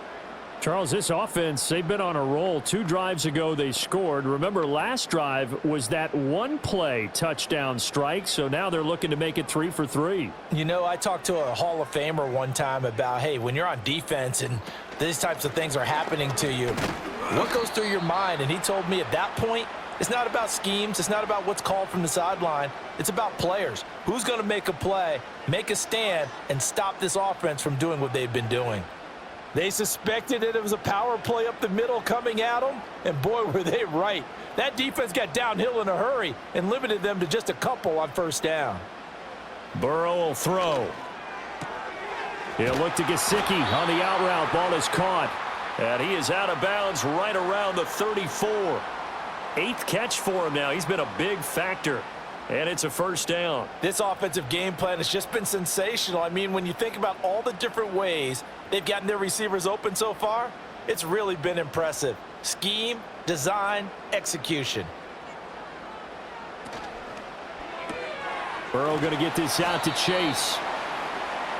Charles, this offense, they've been on a roll. 2 drives ago they scored. Remember, last drive was that one-play touchdown strike, so now they're looking to make it 3 for 3. You know, I talked to a Hall of Famer one time about, hey, when you're on defense and these types of things are happening to you, what goes through your mind? And he told me at that point, it's not about schemes. It's not about what's called from the sideline. It's about players. Who's going to make a play, make a stand, and stop this offense from doing what they've been doing? They suspected that it was a power play up the middle coming at them, and boy, were they right. That defense got downhill in a hurry and limited them to just a couple on first down. Burrow will throw. He'll look to Gesicki on the out route. Ball is caught. And he is out of bounds right around the 34. 8th catch for him now. He's been a big factor. And it's a first down. This offensive game plan has just been sensational. I mean, when you think about all the different ways they've gotten their receivers open so far, it's really been impressive. Scheme, design, execution. Burrow going to get this out to Chase.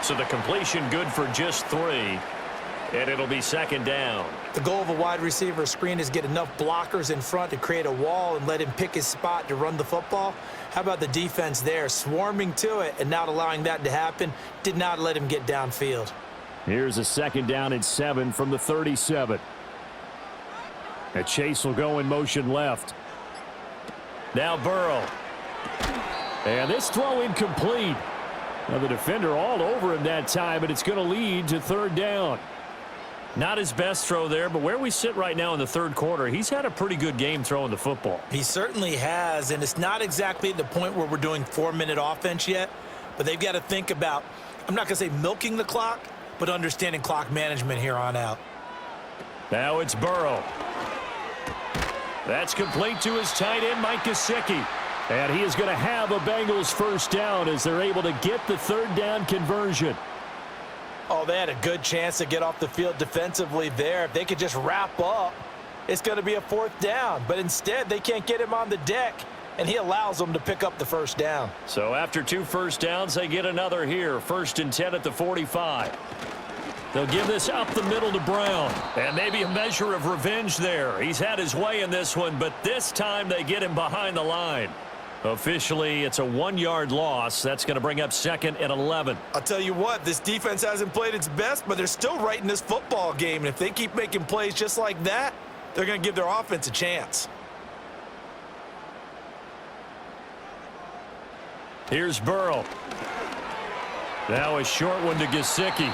So the completion good for just 3. And it'll be second down. The goal of a wide receiver screen is get enough blockers in front to create a wall and let him pick his spot to run the football. How about the defense there, swarming to it and not allowing that to happen? Did not let him get downfield. Here's a 2nd down and 7 from the 37. And Chase will go in motion left. Now Burrow. And this throw incomplete. Now the defender all over him that time, but it's going to lead to 3rd down. Not his best throw there, but where we sit right now in the 3rd quarter, he's had a pretty good game throwing the football. He certainly has, and it's not exactly at the point where we're doing 4-minute offense yet, but they've got to think about, I'm not going to say milking the clock, but understanding clock management here on out. Now it's Burrow. That's complete to his tight end, Mike Gesicki. And he is going to have a Bengals first down as they're able to get the 3rd down conversion. Oh, they had a good chance to get off the field defensively there. If they could just wrap up, it's going to be a 4th down. But instead, they can't get him on the deck. and he allows them to pick up the first down. So after 2 first downs, they get another here. 1st and 10 at the 45. They'll give this up the middle to Brown. And maybe a measure of revenge there. He's had his way in this one, but this time they get him behind the line. Officially, it's a 1-yard loss. That's going to bring up 2nd and 11. I'll tell you what, this defense hasn't played its best, but they're still right in this football game. And if they keep making plays just like that, they're going to give their offense a chance. Here's Burrow. Now a short one to Gesicki.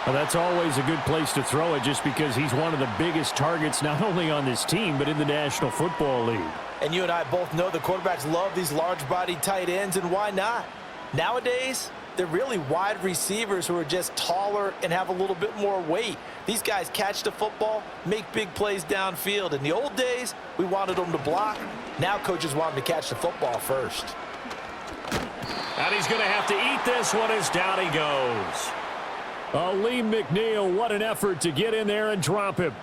Well, that's always a good place to throw it just because he's one of the biggest targets not only on this team but in the National Football League. And you and I both know the quarterbacks love these large-bodied tight ends, and why not? Nowadays, they're really wide receivers who are just taller and have a little bit more weight. These guys catch the football, make big plays downfield. In the old days, we wanted them to block. Now coaches want them to catch the football first. And he's going to have to eat this one as down he goes. Lee McNeil, what an effort to get in there and drop him.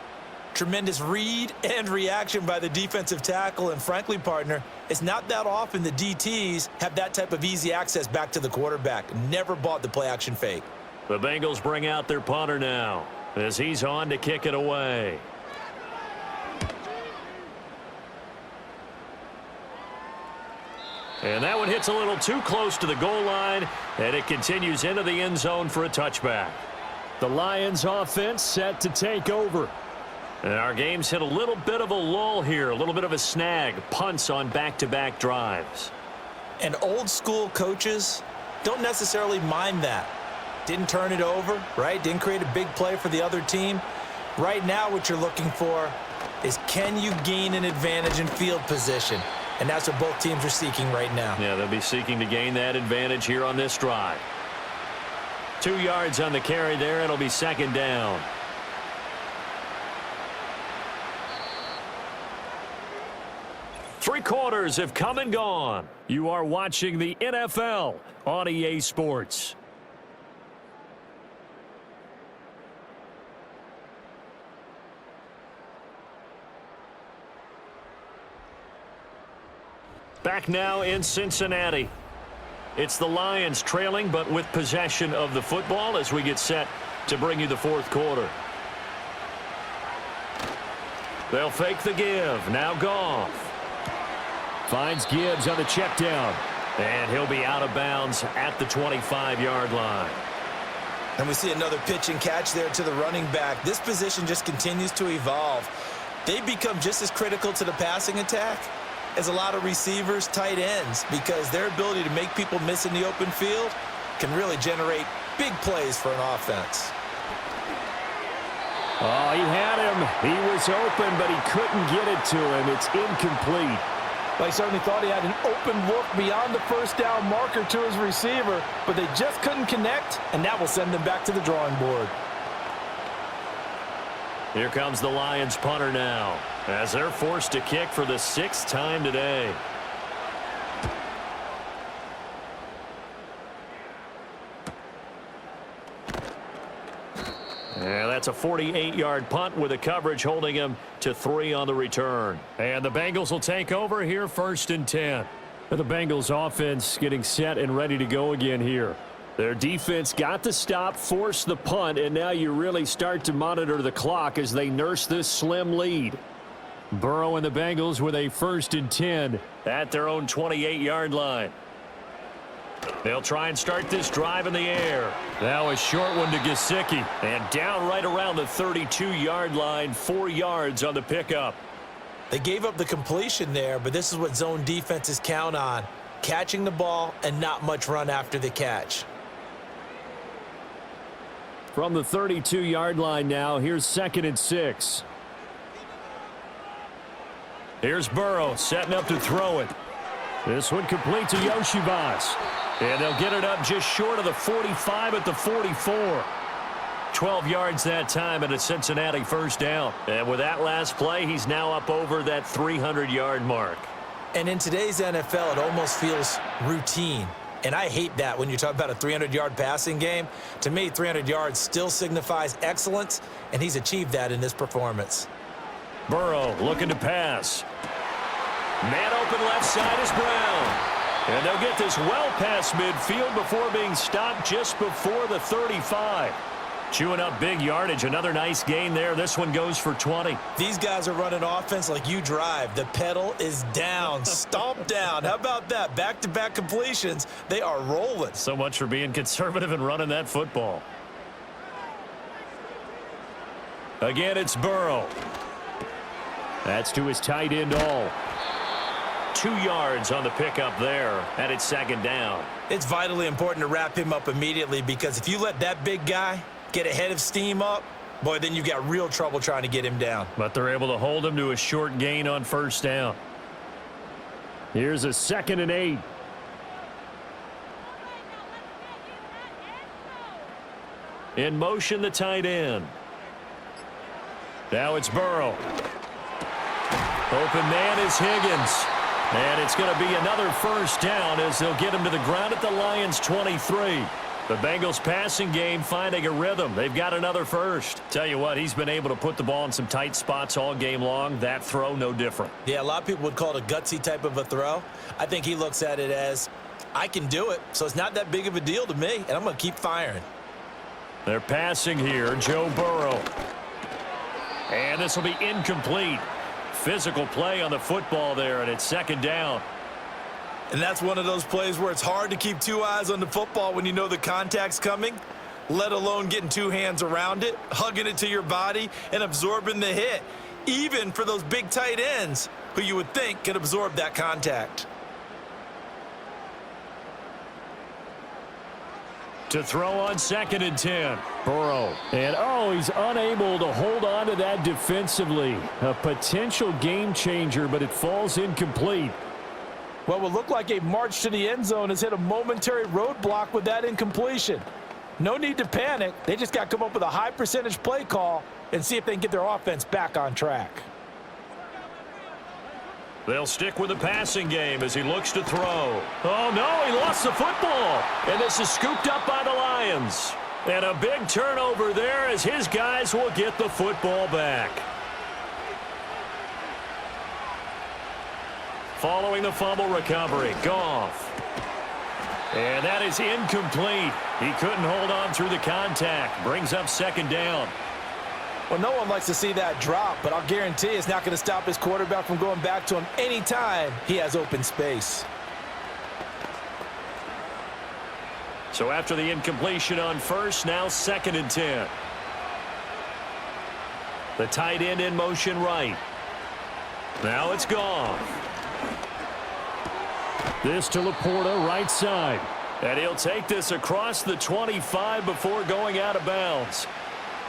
Tremendous read and reaction by the defensive tackle, and frankly, partner, it's not that often the DTs have that type of easy access back to the quarterback. Never bought the play-action fake. The Bengals bring out their punter now as he's on to kick it away. And that one hits a little too close to the goal line, and it continues into the end zone for a touchback. The Lions offense set to take over. And our game's hit a little bit of a lull here, a little bit of a snag. Punts on back-to-back drives. And old-school coaches don't necessarily mind that. Didn't turn it over, right? Didn't create a big play for the other team. Right now what you're looking for is, can you gain an advantage in field position? And that's what both teams are seeking right now. Yeah, they'll be seeking to gain that advantage here on this drive. 2 yards on the carry there. It'll be 2nd down. Three quarters have come and gone. You are watching the NFL on EA Sports. Back now in Cincinnati. It's the Lions trailing, but with possession of the football as we get set to bring you the 4th quarter. They'll fake the give. Now Goff. Finds Gibbs on the check down. And he'll be out of bounds at the 25-yard line. And we see another pitch and catch there to the running back. This position just continues to evolve. They become just as critical to the passing attack as a lot of receivers, tight ends, because their ability to make people miss in the open field can really generate big plays for an offense. Oh, he had him. He was open, but he couldn't get it to him. It's incomplete. They certainly thought he had an open look beyond the first down marker to his receiver, but they just couldn't connect, and that will send them back to the drawing board. Here comes the Lions punter now as they're forced to kick for the 6th time today. And that's a 48-yard punt with the coverage holding him to 3 on the return. And the Bengals will take over here, 1st and 10. The Bengals offense getting set and ready to go again here. Their defense got the stop, forced the punt, and now you really start to monitor the clock as they nurse this slim lead. Burrow and the Bengals with a 1st and 10 at their own 28-yard line. They'll try and start this drive in the air. Now a short one to Gesicki. And down right around the 32-yard line, 4 yards on the pickup. They gave up the completion there, but this is what zone defenses count on. Catching the ball and not much run after the catch. From the 32-yard line now, here's 2nd and 6. Here's Burrow setting up to throw it. This one complete to Yoshibas. And they'll get it up just short of the 45 at the 44. 12 yards that time and a Cincinnati 1st down. And with that last play, he's now up over that 300-yard mark. And in today's NFL, it almost feels routine. And I hate that when you talk about a 300-yard passing game. To me, 300 yards still signifies excellence, and he's achieved that in this performance. Burrow looking to pass. Man open left side is Brown. And they'll get this well past midfield before being stopped just before the 35. Chewing up big yardage. Another nice gain there. This one goes for 20. These guys are running offense like you drive. The pedal is down. Stomp down. How about that? Back-to-back completions. They are rolling. So much for being conservative and running that football. Again, it's Burrow. That's to his tight end all. 2 yards on the pickup there, and it's second down. It's vitally important to wrap him up immediately because if you let that big guy get ahead of steam up, boy, then you've got real trouble trying to get him down. But they're able to hold him to a short gain on first down. Here's a 2nd and 8. In motion, the tight end. Now it's Burrow. Open man is Higgins. And it's going to be another first down as they'll get him to the ground at the Lions' 23. The Bengals passing game finding a rhythm. They've got another first. Tell you what, he's been able to put the ball in some tight spots all game long. That throw, no different. Yeah, a lot of people would call it a gutsy type of a throw. I think he looks at it as, I can do it, so it's not that big of a deal to me, and I'm going to keep firing. They're passing here, Joe Burrow. And this will be incomplete. Physical play on the football there, and it's second down. And that's one of those plays where it's hard to keep 2 eyes on the football when you know the contact's coming, let alone getting 2 hands around it, hugging it to your body, and absorbing the hit, even for those big tight ends who you would think could absorb that contact. To throw on 2nd and 10. Burrow. And, he's unable to hold on to that defensively. A potential game changer, but it falls incomplete. What would look like a march to the end zone has hit a momentary roadblock with that incompletion. No need to panic. They just got to come up with a high percentage play call and see if they can get their offense back on track. They'll stick with the passing game as he looks to throw. Oh, no, he lost the football. And this is scooped up by the Lions. And a big turnover there as his guys will get the football back. Following the fumble recovery, Goff. And that is incomplete. He couldn't hold on through the contact. Brings up second down. Well, no one likes to see that drop, but I'll guarantee it's not going to stop his quarterback from going back to him anytime he has open space. So after the incompletion on first, now 2nd and 10. The tight end in motion right. Now it's Goff. This to Laporta, right side. And he'll take this across the 25 before going out of bounds.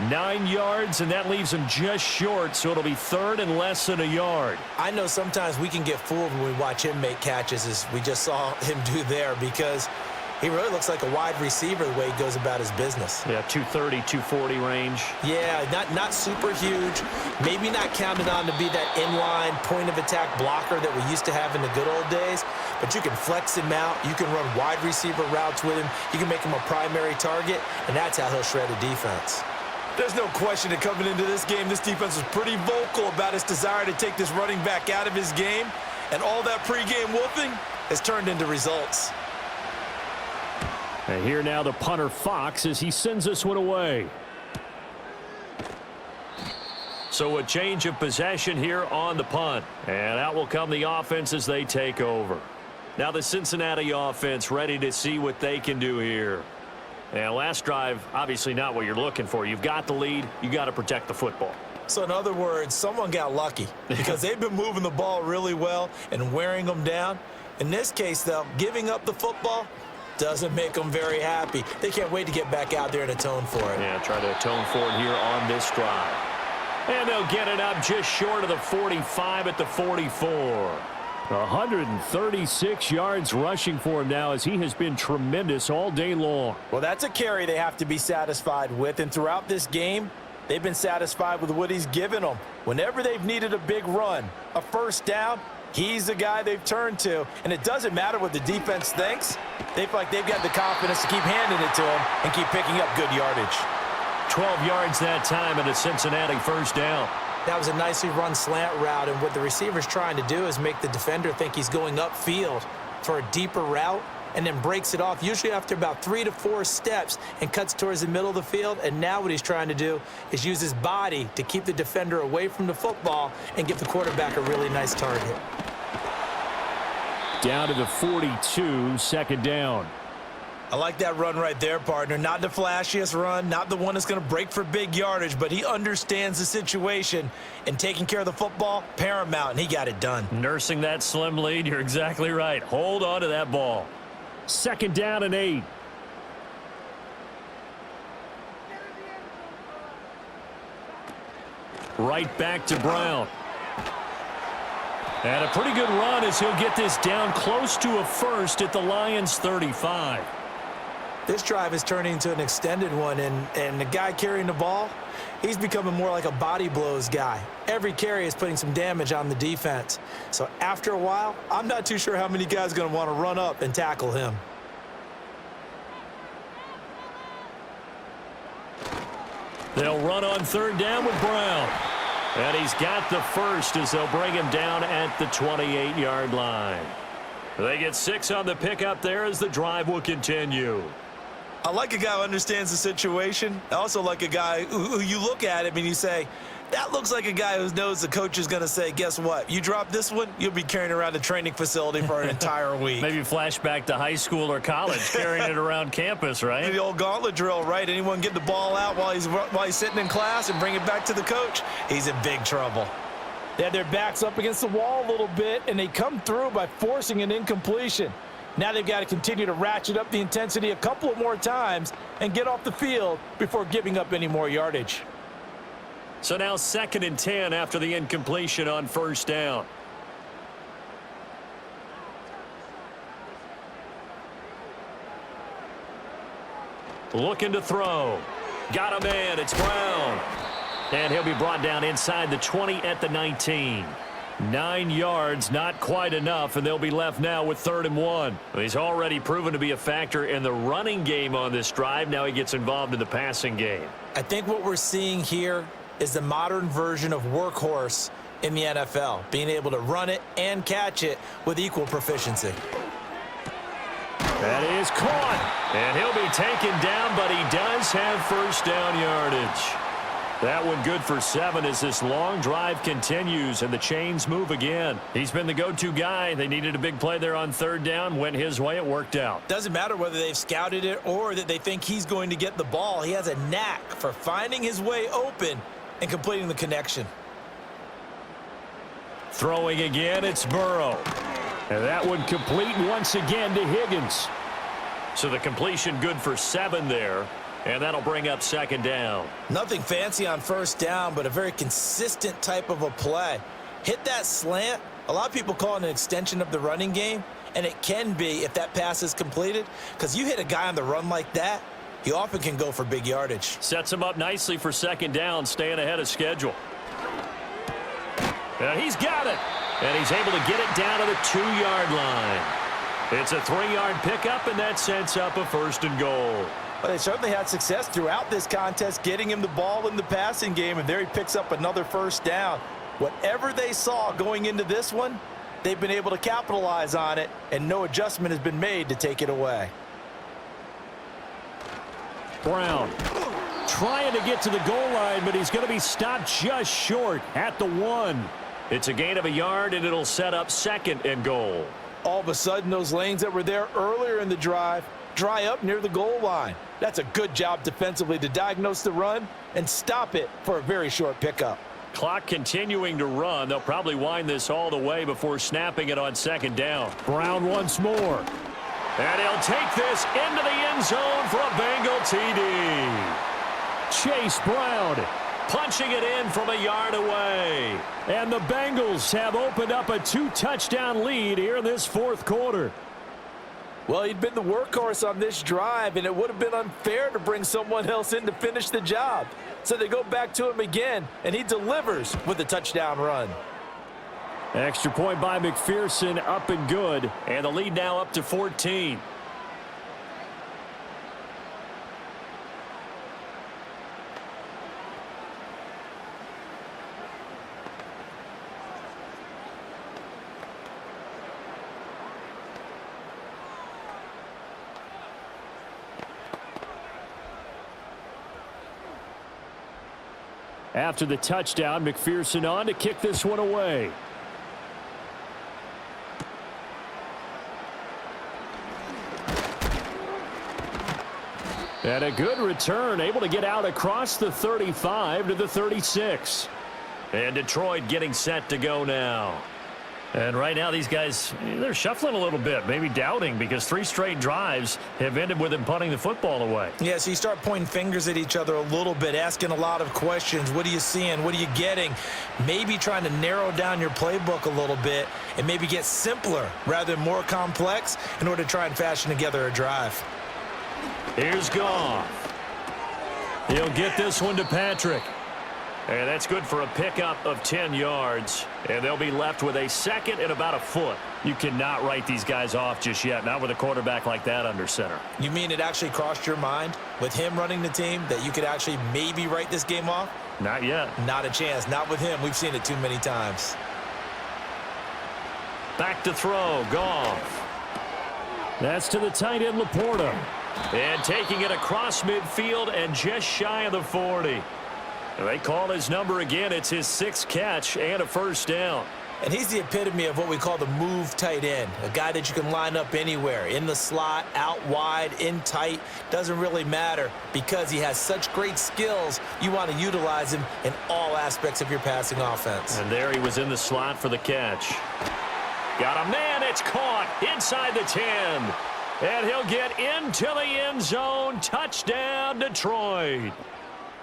9 yards, and that leaves him just short, so it'll be 3rd and less than a yard. I know sometimes we can get fooled when we watch him make catches, as we just saw him do there, because he really looks like a wide receiver the way he goes about his business. Yeah, 230, 240 range. Yeah, not super huge. Maybe not counted on to be that inline point-of-attack blocker that we used to have in the good old days, but you can flex him out. You can run wide receiver routes with him. You can make him a primary target, and that's how he'll shred a defense. There's no question that coming into this game, this defense was pretty vocal about its desire to take this running back out of his game, and all that pregame wolfing has turned into results. And here now the punter Fox as he sends this one away. So a change of possession here on the punt. And out will come the offense as they take over. Now the Cincinnati offense ready to see what they can do here. And last drive, obviously not what you're looking for. You've got the lead. You got to protect the football. So in other words, someone got lucky because they've been moving the ball really well and wearing them down. In this case, though, giving up the football doesn't make them very happy. They can't wait to get back out there and atone for it. Yeah, try to atone for it here on this drive. And they'll get it up just short of the 45 at the 44. 136 yards rushing for him now as he has been tremendous all day long. Well, that's a carry they have to be satisfied with, and throughout this game, they've been satisfied with what he's given them. Whenever they've needed a big run, a first down, he's the guy they've turned to, and it doesn't matter what the defense thinks. They feel like they've got the confidence to keep handing it to him and keep picking up good yardage. 12 yards that time and a Cincinnati first down. That was a nicely run slant route, and what the receiver's trying to do is make the defender think he's going upfield for a deeper route, and then breaks it off, usually after about 3 to 4 steps, and cuts towards the middle of the field. And now what he's trying to do is use his body to keep the defender away from the football and give the quarterback a really nice target. Down to the 42, second down. I like that run right there, partner. Not the flashiest run, not the one that's going to break for big yardage, but he understands the situation, and taking care of the football, paramount, and he got it done. Nursing that slim lead, you're exactly right. Hold on to that ball. Second down and 8. Right back to Brown. And a pretty good run as he'll get this down close to a first at the Lions' 35. This drive is turning into an extended one, and the guy carrying the ball, he's becoming more like a body blows guy. Every carry is putting some damage on the defense. So after a while, I'm not too sure how many guys are going to want to run up and tackle him. They'll run on third down with Brown. And he's got the first as they'll bring him down at the 28-yard line. They get 6 on the pickup there as the drive will continue. I like a guy who understands the situation. I also like a guy who you look at him and you say, that looks like a guy who knows the coach is going to say, guess what? You drop this one, you'll be carrying around the training facility for an entire week. Maybe flashback to high school or college, carrying it around campus, right? The old gauntlet drill, right? Anyone get the ball out while he's sitting in class and bring it back to the coach, he's in big trouble. They had their backs up against the wall a little bit, and they come through by forcing an incompletion. Now they've got to continue to ratchet up the intensity a couple of more times and get off the field before giving up any more yardage. So now 2nd and 10 after the incompletion on first down. Looking to throw. Got a man. It's Brown. And he'll be brought down inside the 20 at the 19. 9 yards, not quite enough, and they'll be left now with 3rd and 1. He's already proven to be a factor in the running game on this drive. Now he gets involved in the passing game. I think what we're seeing here is the modern version of workhorse in the NFL, being able to run it and catch it with equal proficiency. That is caught, and he'll be taken down, but he does have first down yardage. That one good for 7 as this long drive continues and the chains move again. He's been the go-to guy. They needed a big play there on 3rd down. Went his way. It worked out. Doesn't matter whether they've scouted it or that they think he's going to get the ball. He has a knack for finding his way open and completing the connection. Throwing again, it's Burrow. And that one complete once again to Higgins. So the completion good for 7 there. And that'll bring up 2nd down. Nothing fancy on first down, but a very consistent type of a play. Hit that slant. A lot of people call it an extension of the running game, and it can be if that pass is completed, because you hit a guy on the run like that, he often can go for big yardage. Sets him up nicely for 2nd down, staying ahead of schedule. And he's got it. And he's able to get it down to the 2-yard line. It's a 3-yard pickup, and that sets up a 1st and goal. But they certainly had success throughout this contest getting him the ball in the passing game, and there he picks up another first down. Whatever they saw going into this one, they've been able to capitalize on it, and no adjustment has been made to take it away. Brown trying to get to the goal line, but he's going to be stopped just short at the 1. It's a gain of a yard, and it'll set up 2nd and goal. All of a sudden, those lanes that were there earlier in the drive dry up near the goal line. That's a good job defensively to diagnose the run and stop it for a very short pickup. Clock continuing to run. They'll probably wind this all the way before snapping it on 2nd down. Brown once more. And he'll take this into the end zone for a Bengal TD. Chase Brown punching it in from a yard away. And the Bengals have opened up a 2-touchdown lead here in this 4th quarter. Well, he'd been the workhorse on this drive, and it would have been unfair to bring someone else in to finish the job. So they go back to him again, and he delivers with a touchdown run. Extra point by McPherson, up and good. And the lead now up to 14. After the touchdown, McPherson on to kick this one away. And a good return, able to get out across the 35 to the 36. And Detroit getting set to go now. And right now these guys, they're shuffling a little bit, maybe doubting, because 3 straight drives have ended with them punting the football away. Yeah, so you start pointing fingers at each other a little bit, asking a lot of questions. What are you seeing? What are you getting? Maybe trying to narrow down your playbook a little bit and maybe get simpler rather than more complex in order to try and fashion together a drive. Here's Goff. He'll get this one to Patrick. And that's good for a pickup of 10 yards. And they'll be left with a second and about a foot. You cannot write these guys off just yet, not with a quarterback like that under center. You mean it actually crossed your mind with him running the team that you could actually maybe write this game off? Not yet. Not a chance. Not with him. We've seen it too many times. Back to throw. Goff. That's to the tight end, Laporta. And taking it across midfield and just shy of the 40. They call his number again. It's his 6th catch and a first down. And he's the epitome of what we call the move tight end, a guy that you can line up anywhere, in the slot, out wide, in tight, doesn't really matter because he has such great skills. You want to utilize him in all aspects of your passing offense. And there he was in the slot for the catch. Got a man, it's caught inside the 10. And he'll get into the end zone. Touchdown, Detroit.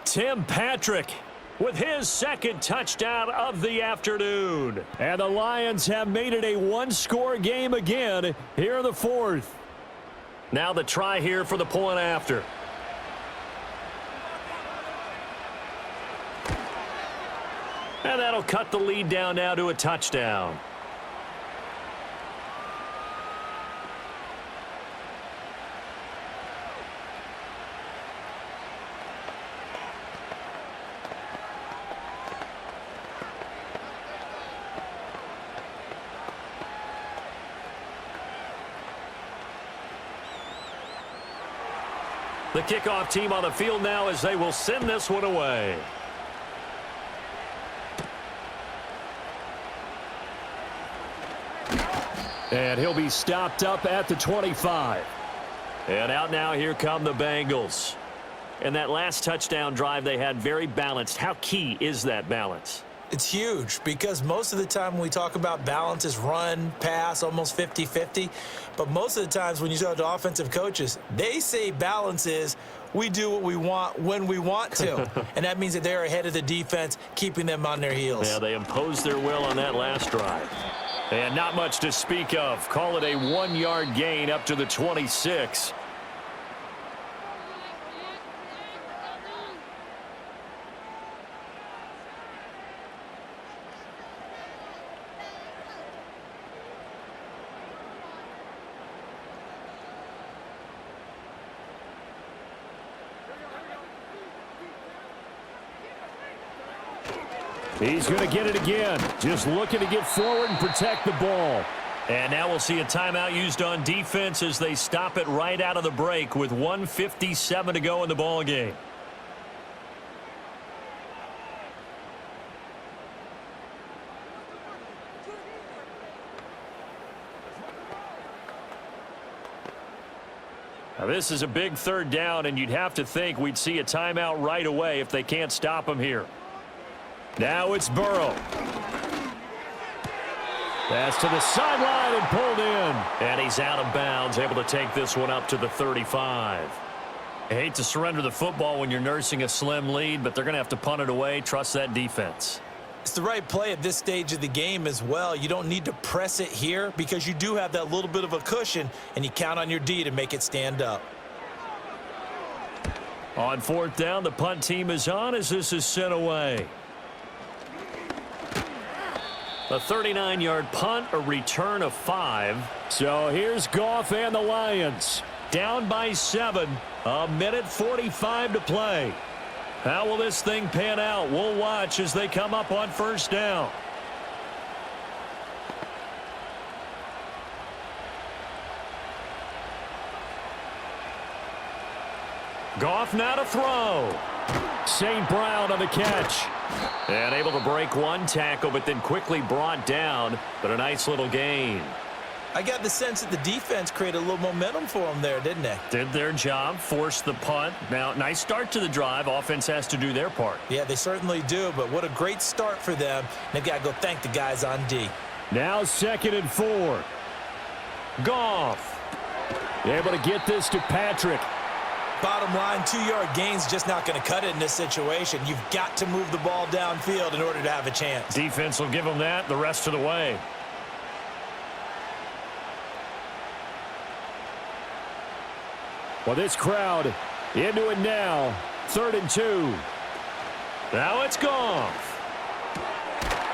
Tim Patrick with his 2nd touchdown of the afternoon. And the Lions have made it a 1-score game again here in the 4th. Now the try here for the point after. And that'll cut the lead down now to a touchdown. The kickoff team on the field now as they will send this one away. And he'll be stopped up at the 25. And out now, here come the Bengals. And that last touchdown drive they had very balanced. How key is that balance? It's huge because most of the time when we talk about balance is run, pass, almost 50-50. But most of the times when you talk to offensive coaches, they say balance is we do what we want when we want to. And that means that they're ahead of the defense, keeping them on their heels. Yeah, they imposed their will on that last drive. And not much to speak of. Call it a 1-yard gain up to the 26. He's going to get it again. Just looking to get forward and protect the ball. And now we'll see a timeout used on defense as they stop it right out of the break with 1:57 to go in the ball game. Now this is a big 3rd down, and you'd have to think we'd see a timeout right away if they can't stop him here. Now it's Burrow. Pass to the sideline and pulled in. And he's out of bounds, able to take this one up to the 35. I hate to surrender the football when you're nursing a slim lead, but they're going to have to punt it away. Trust that defense. It's the right play at this stage of the game as well. You don't need to press it here because you do have that little bit of a cushion, and you count on your D to make it stand up. On 4th down, the punt team is on as this is sent away. A 39-yard punt, a return of 5. So here's Goff and the Lions. Down by 7. A minute 45 to play. How will this thing pan out? We'll watch as they come up on 1st down. Goff now to throw. St. Brown on the catch. And able to break one tackle, but then quickly brought down. But a nice little gain. I got the sense that the defense created a little momentum for them there, didn't they? Did their job, forced the punt. Now, nice start to the drive. Offense has to do their part. Yeah, they certainly do, but what a great start for them. They've got to go thank the guys on D. Now 2nd and 4. Goff. Able to get this to Patrick. Bottom line, 2-yard gain's just not going to cut it in this situation. You've got to move the ball downfield in order to have a chance. Defense will give them that the rest of the way. Well, this crowd into it now. 3rd and 2. Now it's Goff.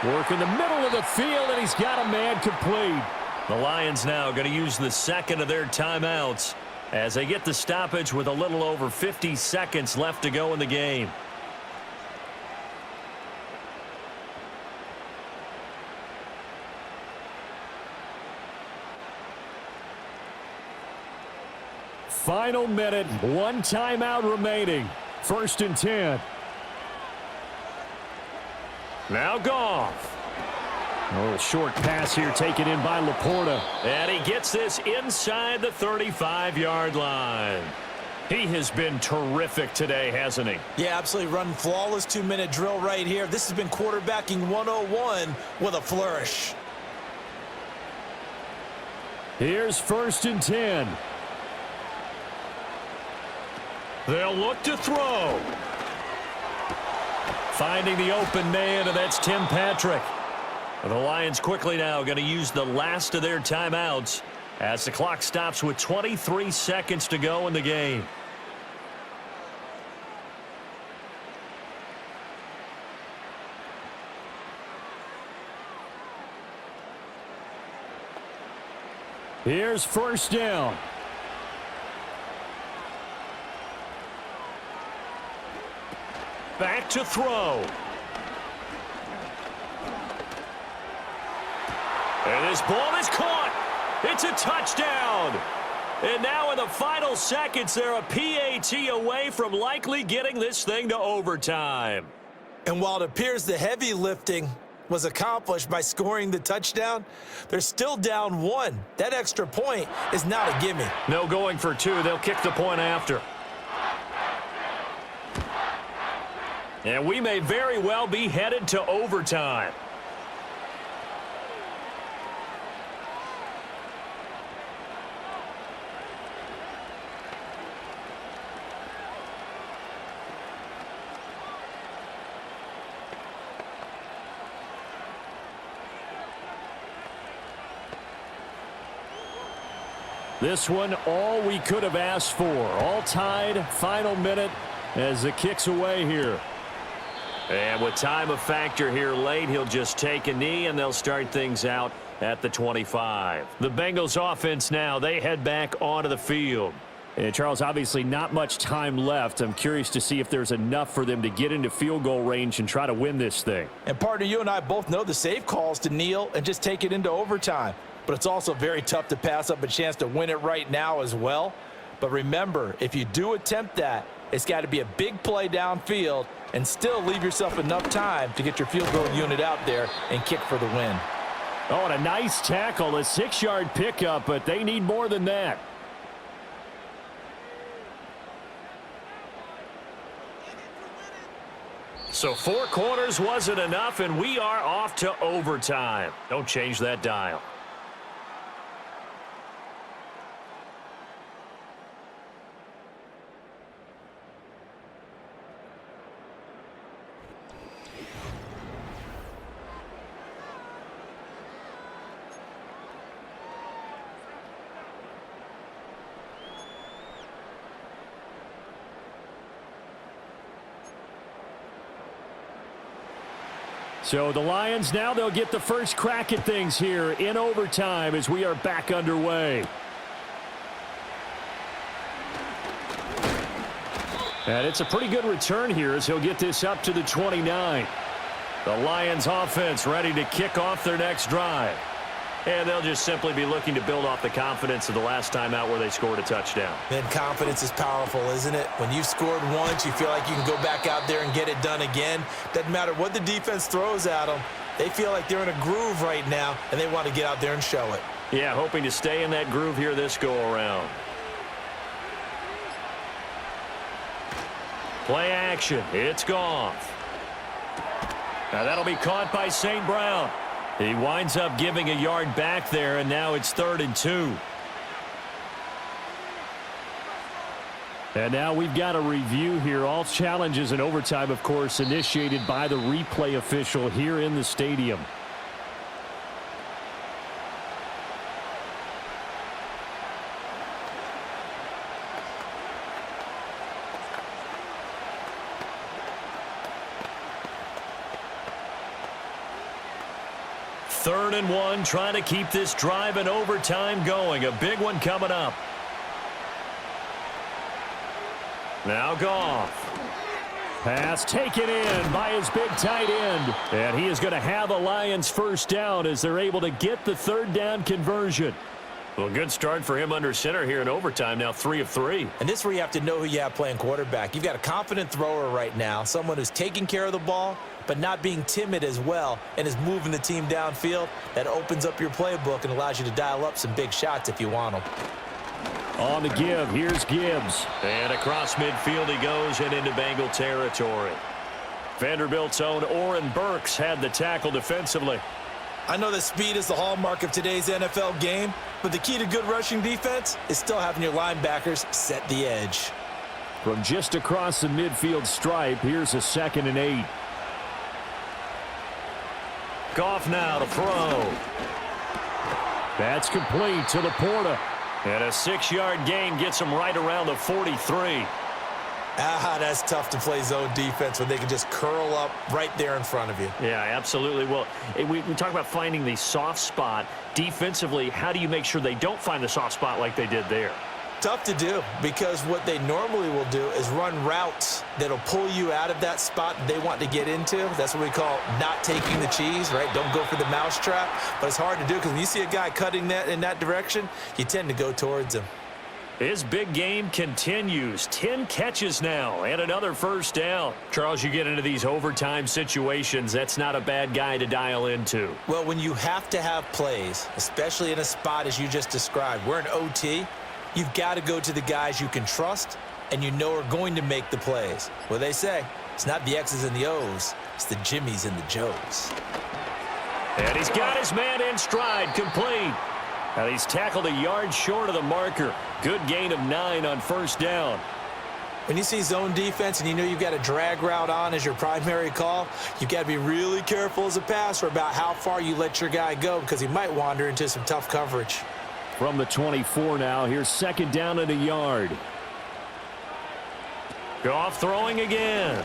Work in the middle of the field, and he's got a man complete. The Lions now going to use the second of their timeouts as they get the stoppage with a little over 50 seconds left to go in the game. Final minute, 1 timeout remaining. 1st and 10. Now Goff. A little short pass here taken in by Laporta. And he gets this inside the 35-yard line. He has been terrific today, hasn't he? Yeah, absolutely running flawless 2-minute drill right here. This has been quarterbacking 101 with a flourish. Here's 1st and 10. They'll look to throw. Finding the open man, and that's Tim Patrick. The Lions quickly now going to use the last of their timeouts as the clock stops with 23 seconds to go in the game. Here's 1st down. Back to throw. And this ball is caught. It's a touchdown. And now in the final seconds, they're a PAT away from likely getting this thing to overtime. And while it appears the heavy lifting was accomplished by scoring the touchdown, they're still down 1. That extra point is not a gimme. No going for 2. They'll kick the point after. And we may very well be headed to overtime. This one, all we could have asked for. All tied, final minute as it kicks away here. And with time a factor here late, he'll just take a knee, and they'll start things out at the 25. The Bengals offense now, they head back onto the field. And Charles, obviously not much time left. I'm curious to see if there's enough for them to get into field goal range and try to win this thing. And partner, you and I both know the safe calls to kneel and just take it into overtime. But it's also very tough to pass up a chance to win it right now as well. But remember, if you do attempt that, it's got to be a big play downfield and still leave yourself enough time to get your field goal unit out there and kick for the win. Oh, and a nice tackle, a 6-yard pickup, but they need more than that. So 4 quarters wasn't enough, and we are off to overtime. Don't change that dial. So the Lions now, they'll get the first crack at things here in overtime as we are back underway. And it's a pretty good return here as he'll get this up to the 29. The Lions offense ready to kick off their next drive. And they'll just simply be looking to build off the confidence of the last time out where they scored a touchdown. Man, confidence is powerful, isn't it? When you've scored once, you feel like you can go back out there and get it done again. Doesn't matter what the defense throws at them. They feel like they're in a groove right now, and they want to get out there and show it. Yeah, hoping to stay in that groove here this go-around. Play action. It's Goff. Now that'll be caught by St. Brown. He winds up giving a yard back there, and now it's 3rd and 2. And now we've got a review here. All challenges in overtime, of course, initiated by the replay official here in the stadium. Third and 1, trying to keep this drive in overtime going. A big one coming up. Now Goff. Pass taken in by his big tight end. And he is going to have a Lions first down as they're able to get the 3rd down conversion. Well, good start for him under center here in overtime. Now 3 of 3. And this is where you have to know who you have playing quarterback. You've got a confident thrower right now, someone who's taking care of the ball, but not being timid as well, and is moving the team downfield. That opens up your playbook and allows you to dial up some big shots if you want them. On the give, here's Gibbs. And across midfield he goes and into Bengal territory. Vanderbilt's own Oren Burks had the tackle defensively. I know that speed is the hallmark of today's NFL game, but the key to good rushing defense is still having your linebackers set the edge. From just across the midfield stripe, here's a 2nd and 8. Goff now to throw. That's complete to Laporta. And a 6-yard gain gets him right around the 43. That's tough to play zone defense when they can just curl up right there in front of you. Yeah, absolutely. Well, we talk about finding the soft spot. Defensively, how do you make sure they don't find the soft spot like they did there? Tough to do, because what they normally will do is run routes that'll pull you out of that spot they want to get into. That's what we call not taking the cheese, right? Don't go for the mousetrap. But it's hard to do because when you see a guy cutting that in that direction, you tend to go towards him. His big game continues. 10 catches now and another first down. Charles, you get into these overtime situations, that's not a bad guy to dial into. Well, when you have to have plays, especially in a spot as you just described, we're in OT, you've got to go to the guys you can trust and you know are going to make the plays. Well, they say it's not the X's and the O's, it's the Jimmies and the Joes. And he's got his man in stride, complete. And he's tackled a yard short of the marker. Good gain of 9 on first down. When you see zone defense and you know you've got a drag route on as your primary call, you've got to be really careful as a passer about how far you let your guy go because he might wander into some tough coverage. From the 24 now, here's 2nd down and a yard. Goff throwing again.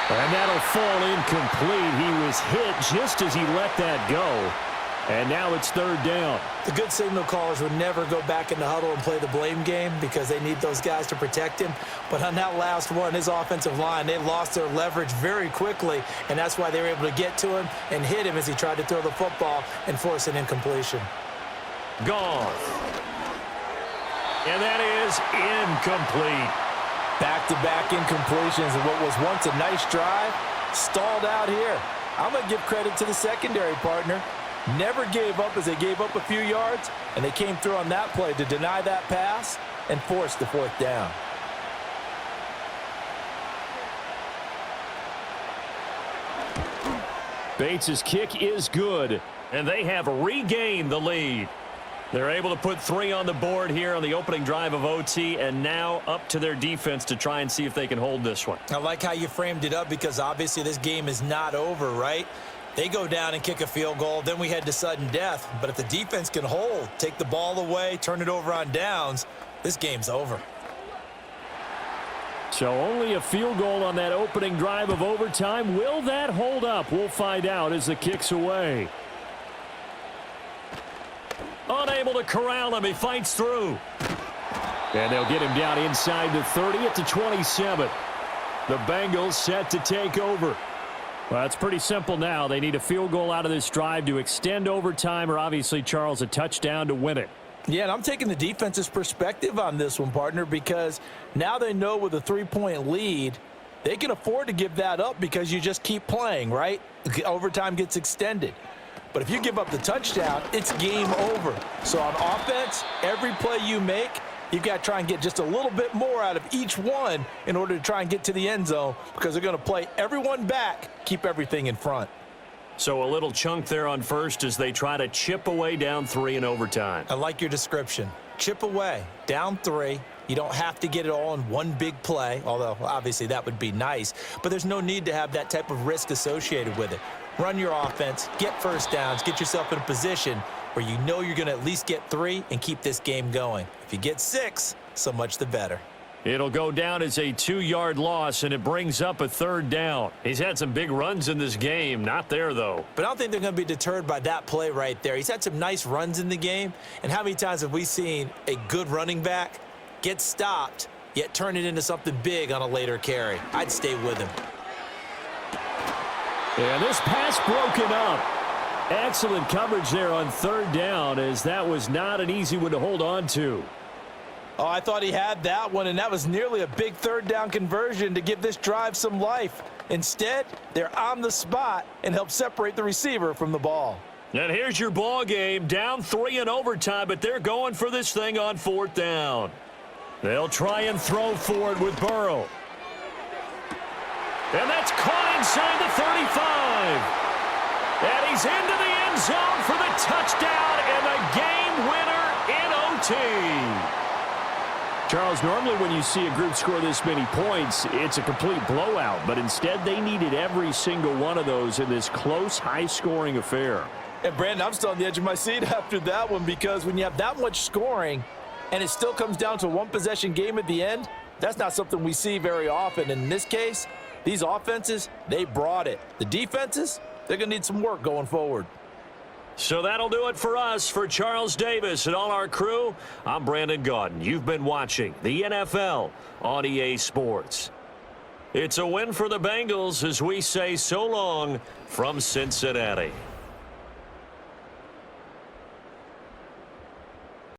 And that'll fall incomplete. He was hit just as he let that go. And now it's 3rd down. The good signal callers would never go back in the huddle and play the blame game because they need those guys to protect him. But on that last one, his offensive line, they lost their leverage very quickly, and that's why they were able to get to him and hit him as he tried to throw the football and force an incompletion. Goff. And that is incomplete. Back-to-back incompletions and what was once a nice drive stalled out here. I'm going to give credit to the secondary partner. Never gave up as they gave up a few yards, and they came through on that play to deny that pass and force the 4th down. Bates' kick is good. And they have regained the lead. They're able to put 3 on the board here on the opening drive of OT, and now up to their defense to try and see if they can hold this one. I like how you framed it up because obviously this game is not over, right? They go down and kick a field goal, then we head to sudden death. But if the defense can hold, take the ball away, turn it over on downs, this game's over. So only a field goal on that opening drive of overtime. Will that hold up? We'll find out as the kick's away. Unable to corral him. He fights through. And they'll get him down inside the 30 at the 27. The Bengals set to take over. Well, it's pretty simple now. They need a field goal out of this drive to extend overtime, or obviously, Charles, a touchdown to win it. Yeah, and I'm taking the defense's perspective on this one, partner, because now they know with a 3-point lead, they can afford to give that up because you just keep playing, right? Overtime gets extended. But if you give up the touchdown, it's game over. So on offense, every play you make, you've got to try and get just a little bit more out of each one in order to try and get to the end zone, because they're going to play everyone back, keep everything in front. So a little chunk there on first as they try to chip away down 3 in overtime. I like your description. Chip away, down 3. You don't have to get it all in one big play, although obviously that would be nice. But there's no need to have that type of risk associated with it. Run your offense, get first downs, get yourself in a position where you know you're going to at least get 3 and keep this game going. If you get 6, so much the better. It'll go down as a 2-yard loss, and it brings up a 3rd down. He's had some big runs in this game. Not there, though. But I don't think they're going to be deterred by that play right there. He's had some nice runs in the game. And how many times have we seen a good running back get stopped, yet turn it into something big on a later carry? I'd stay with him. And this pass broken up. Excellent coverage there on 3rd down, as that was not an easy one to hold on to. Oh, I thought he had that one, and that was nearly a big 3rd down conversion to give this drive some life. Instead, they're on the spot and help separate the receiver from the ball. And here's your ball game, down 3 in overtime, but they're going for this thing on 4th down. They'll try and throw forward with Burrow. And that's caught inside the 35. And he's into the end zone for the touchdown and the game winner in OT. Charles, normally when you see a group score this many points, it's a complete blowout. But instead, they needed every single one of those in this close, high-scoring affair. And, Brandon, I'm still on the edge of my seat after that one, because when you have that much scoring and it still comes down to a one-possession game at the end, that's not something we see very often. And in this case, these offenses, they brought it. The defenses, they're going to need some work going forward. So that'll do it for us. For Charles Davis and all our crew, I'm Brandon Gaudin. You've been watching the NFL on EA Sports. It's a win for the Bengals as we say so long from Cincinnati.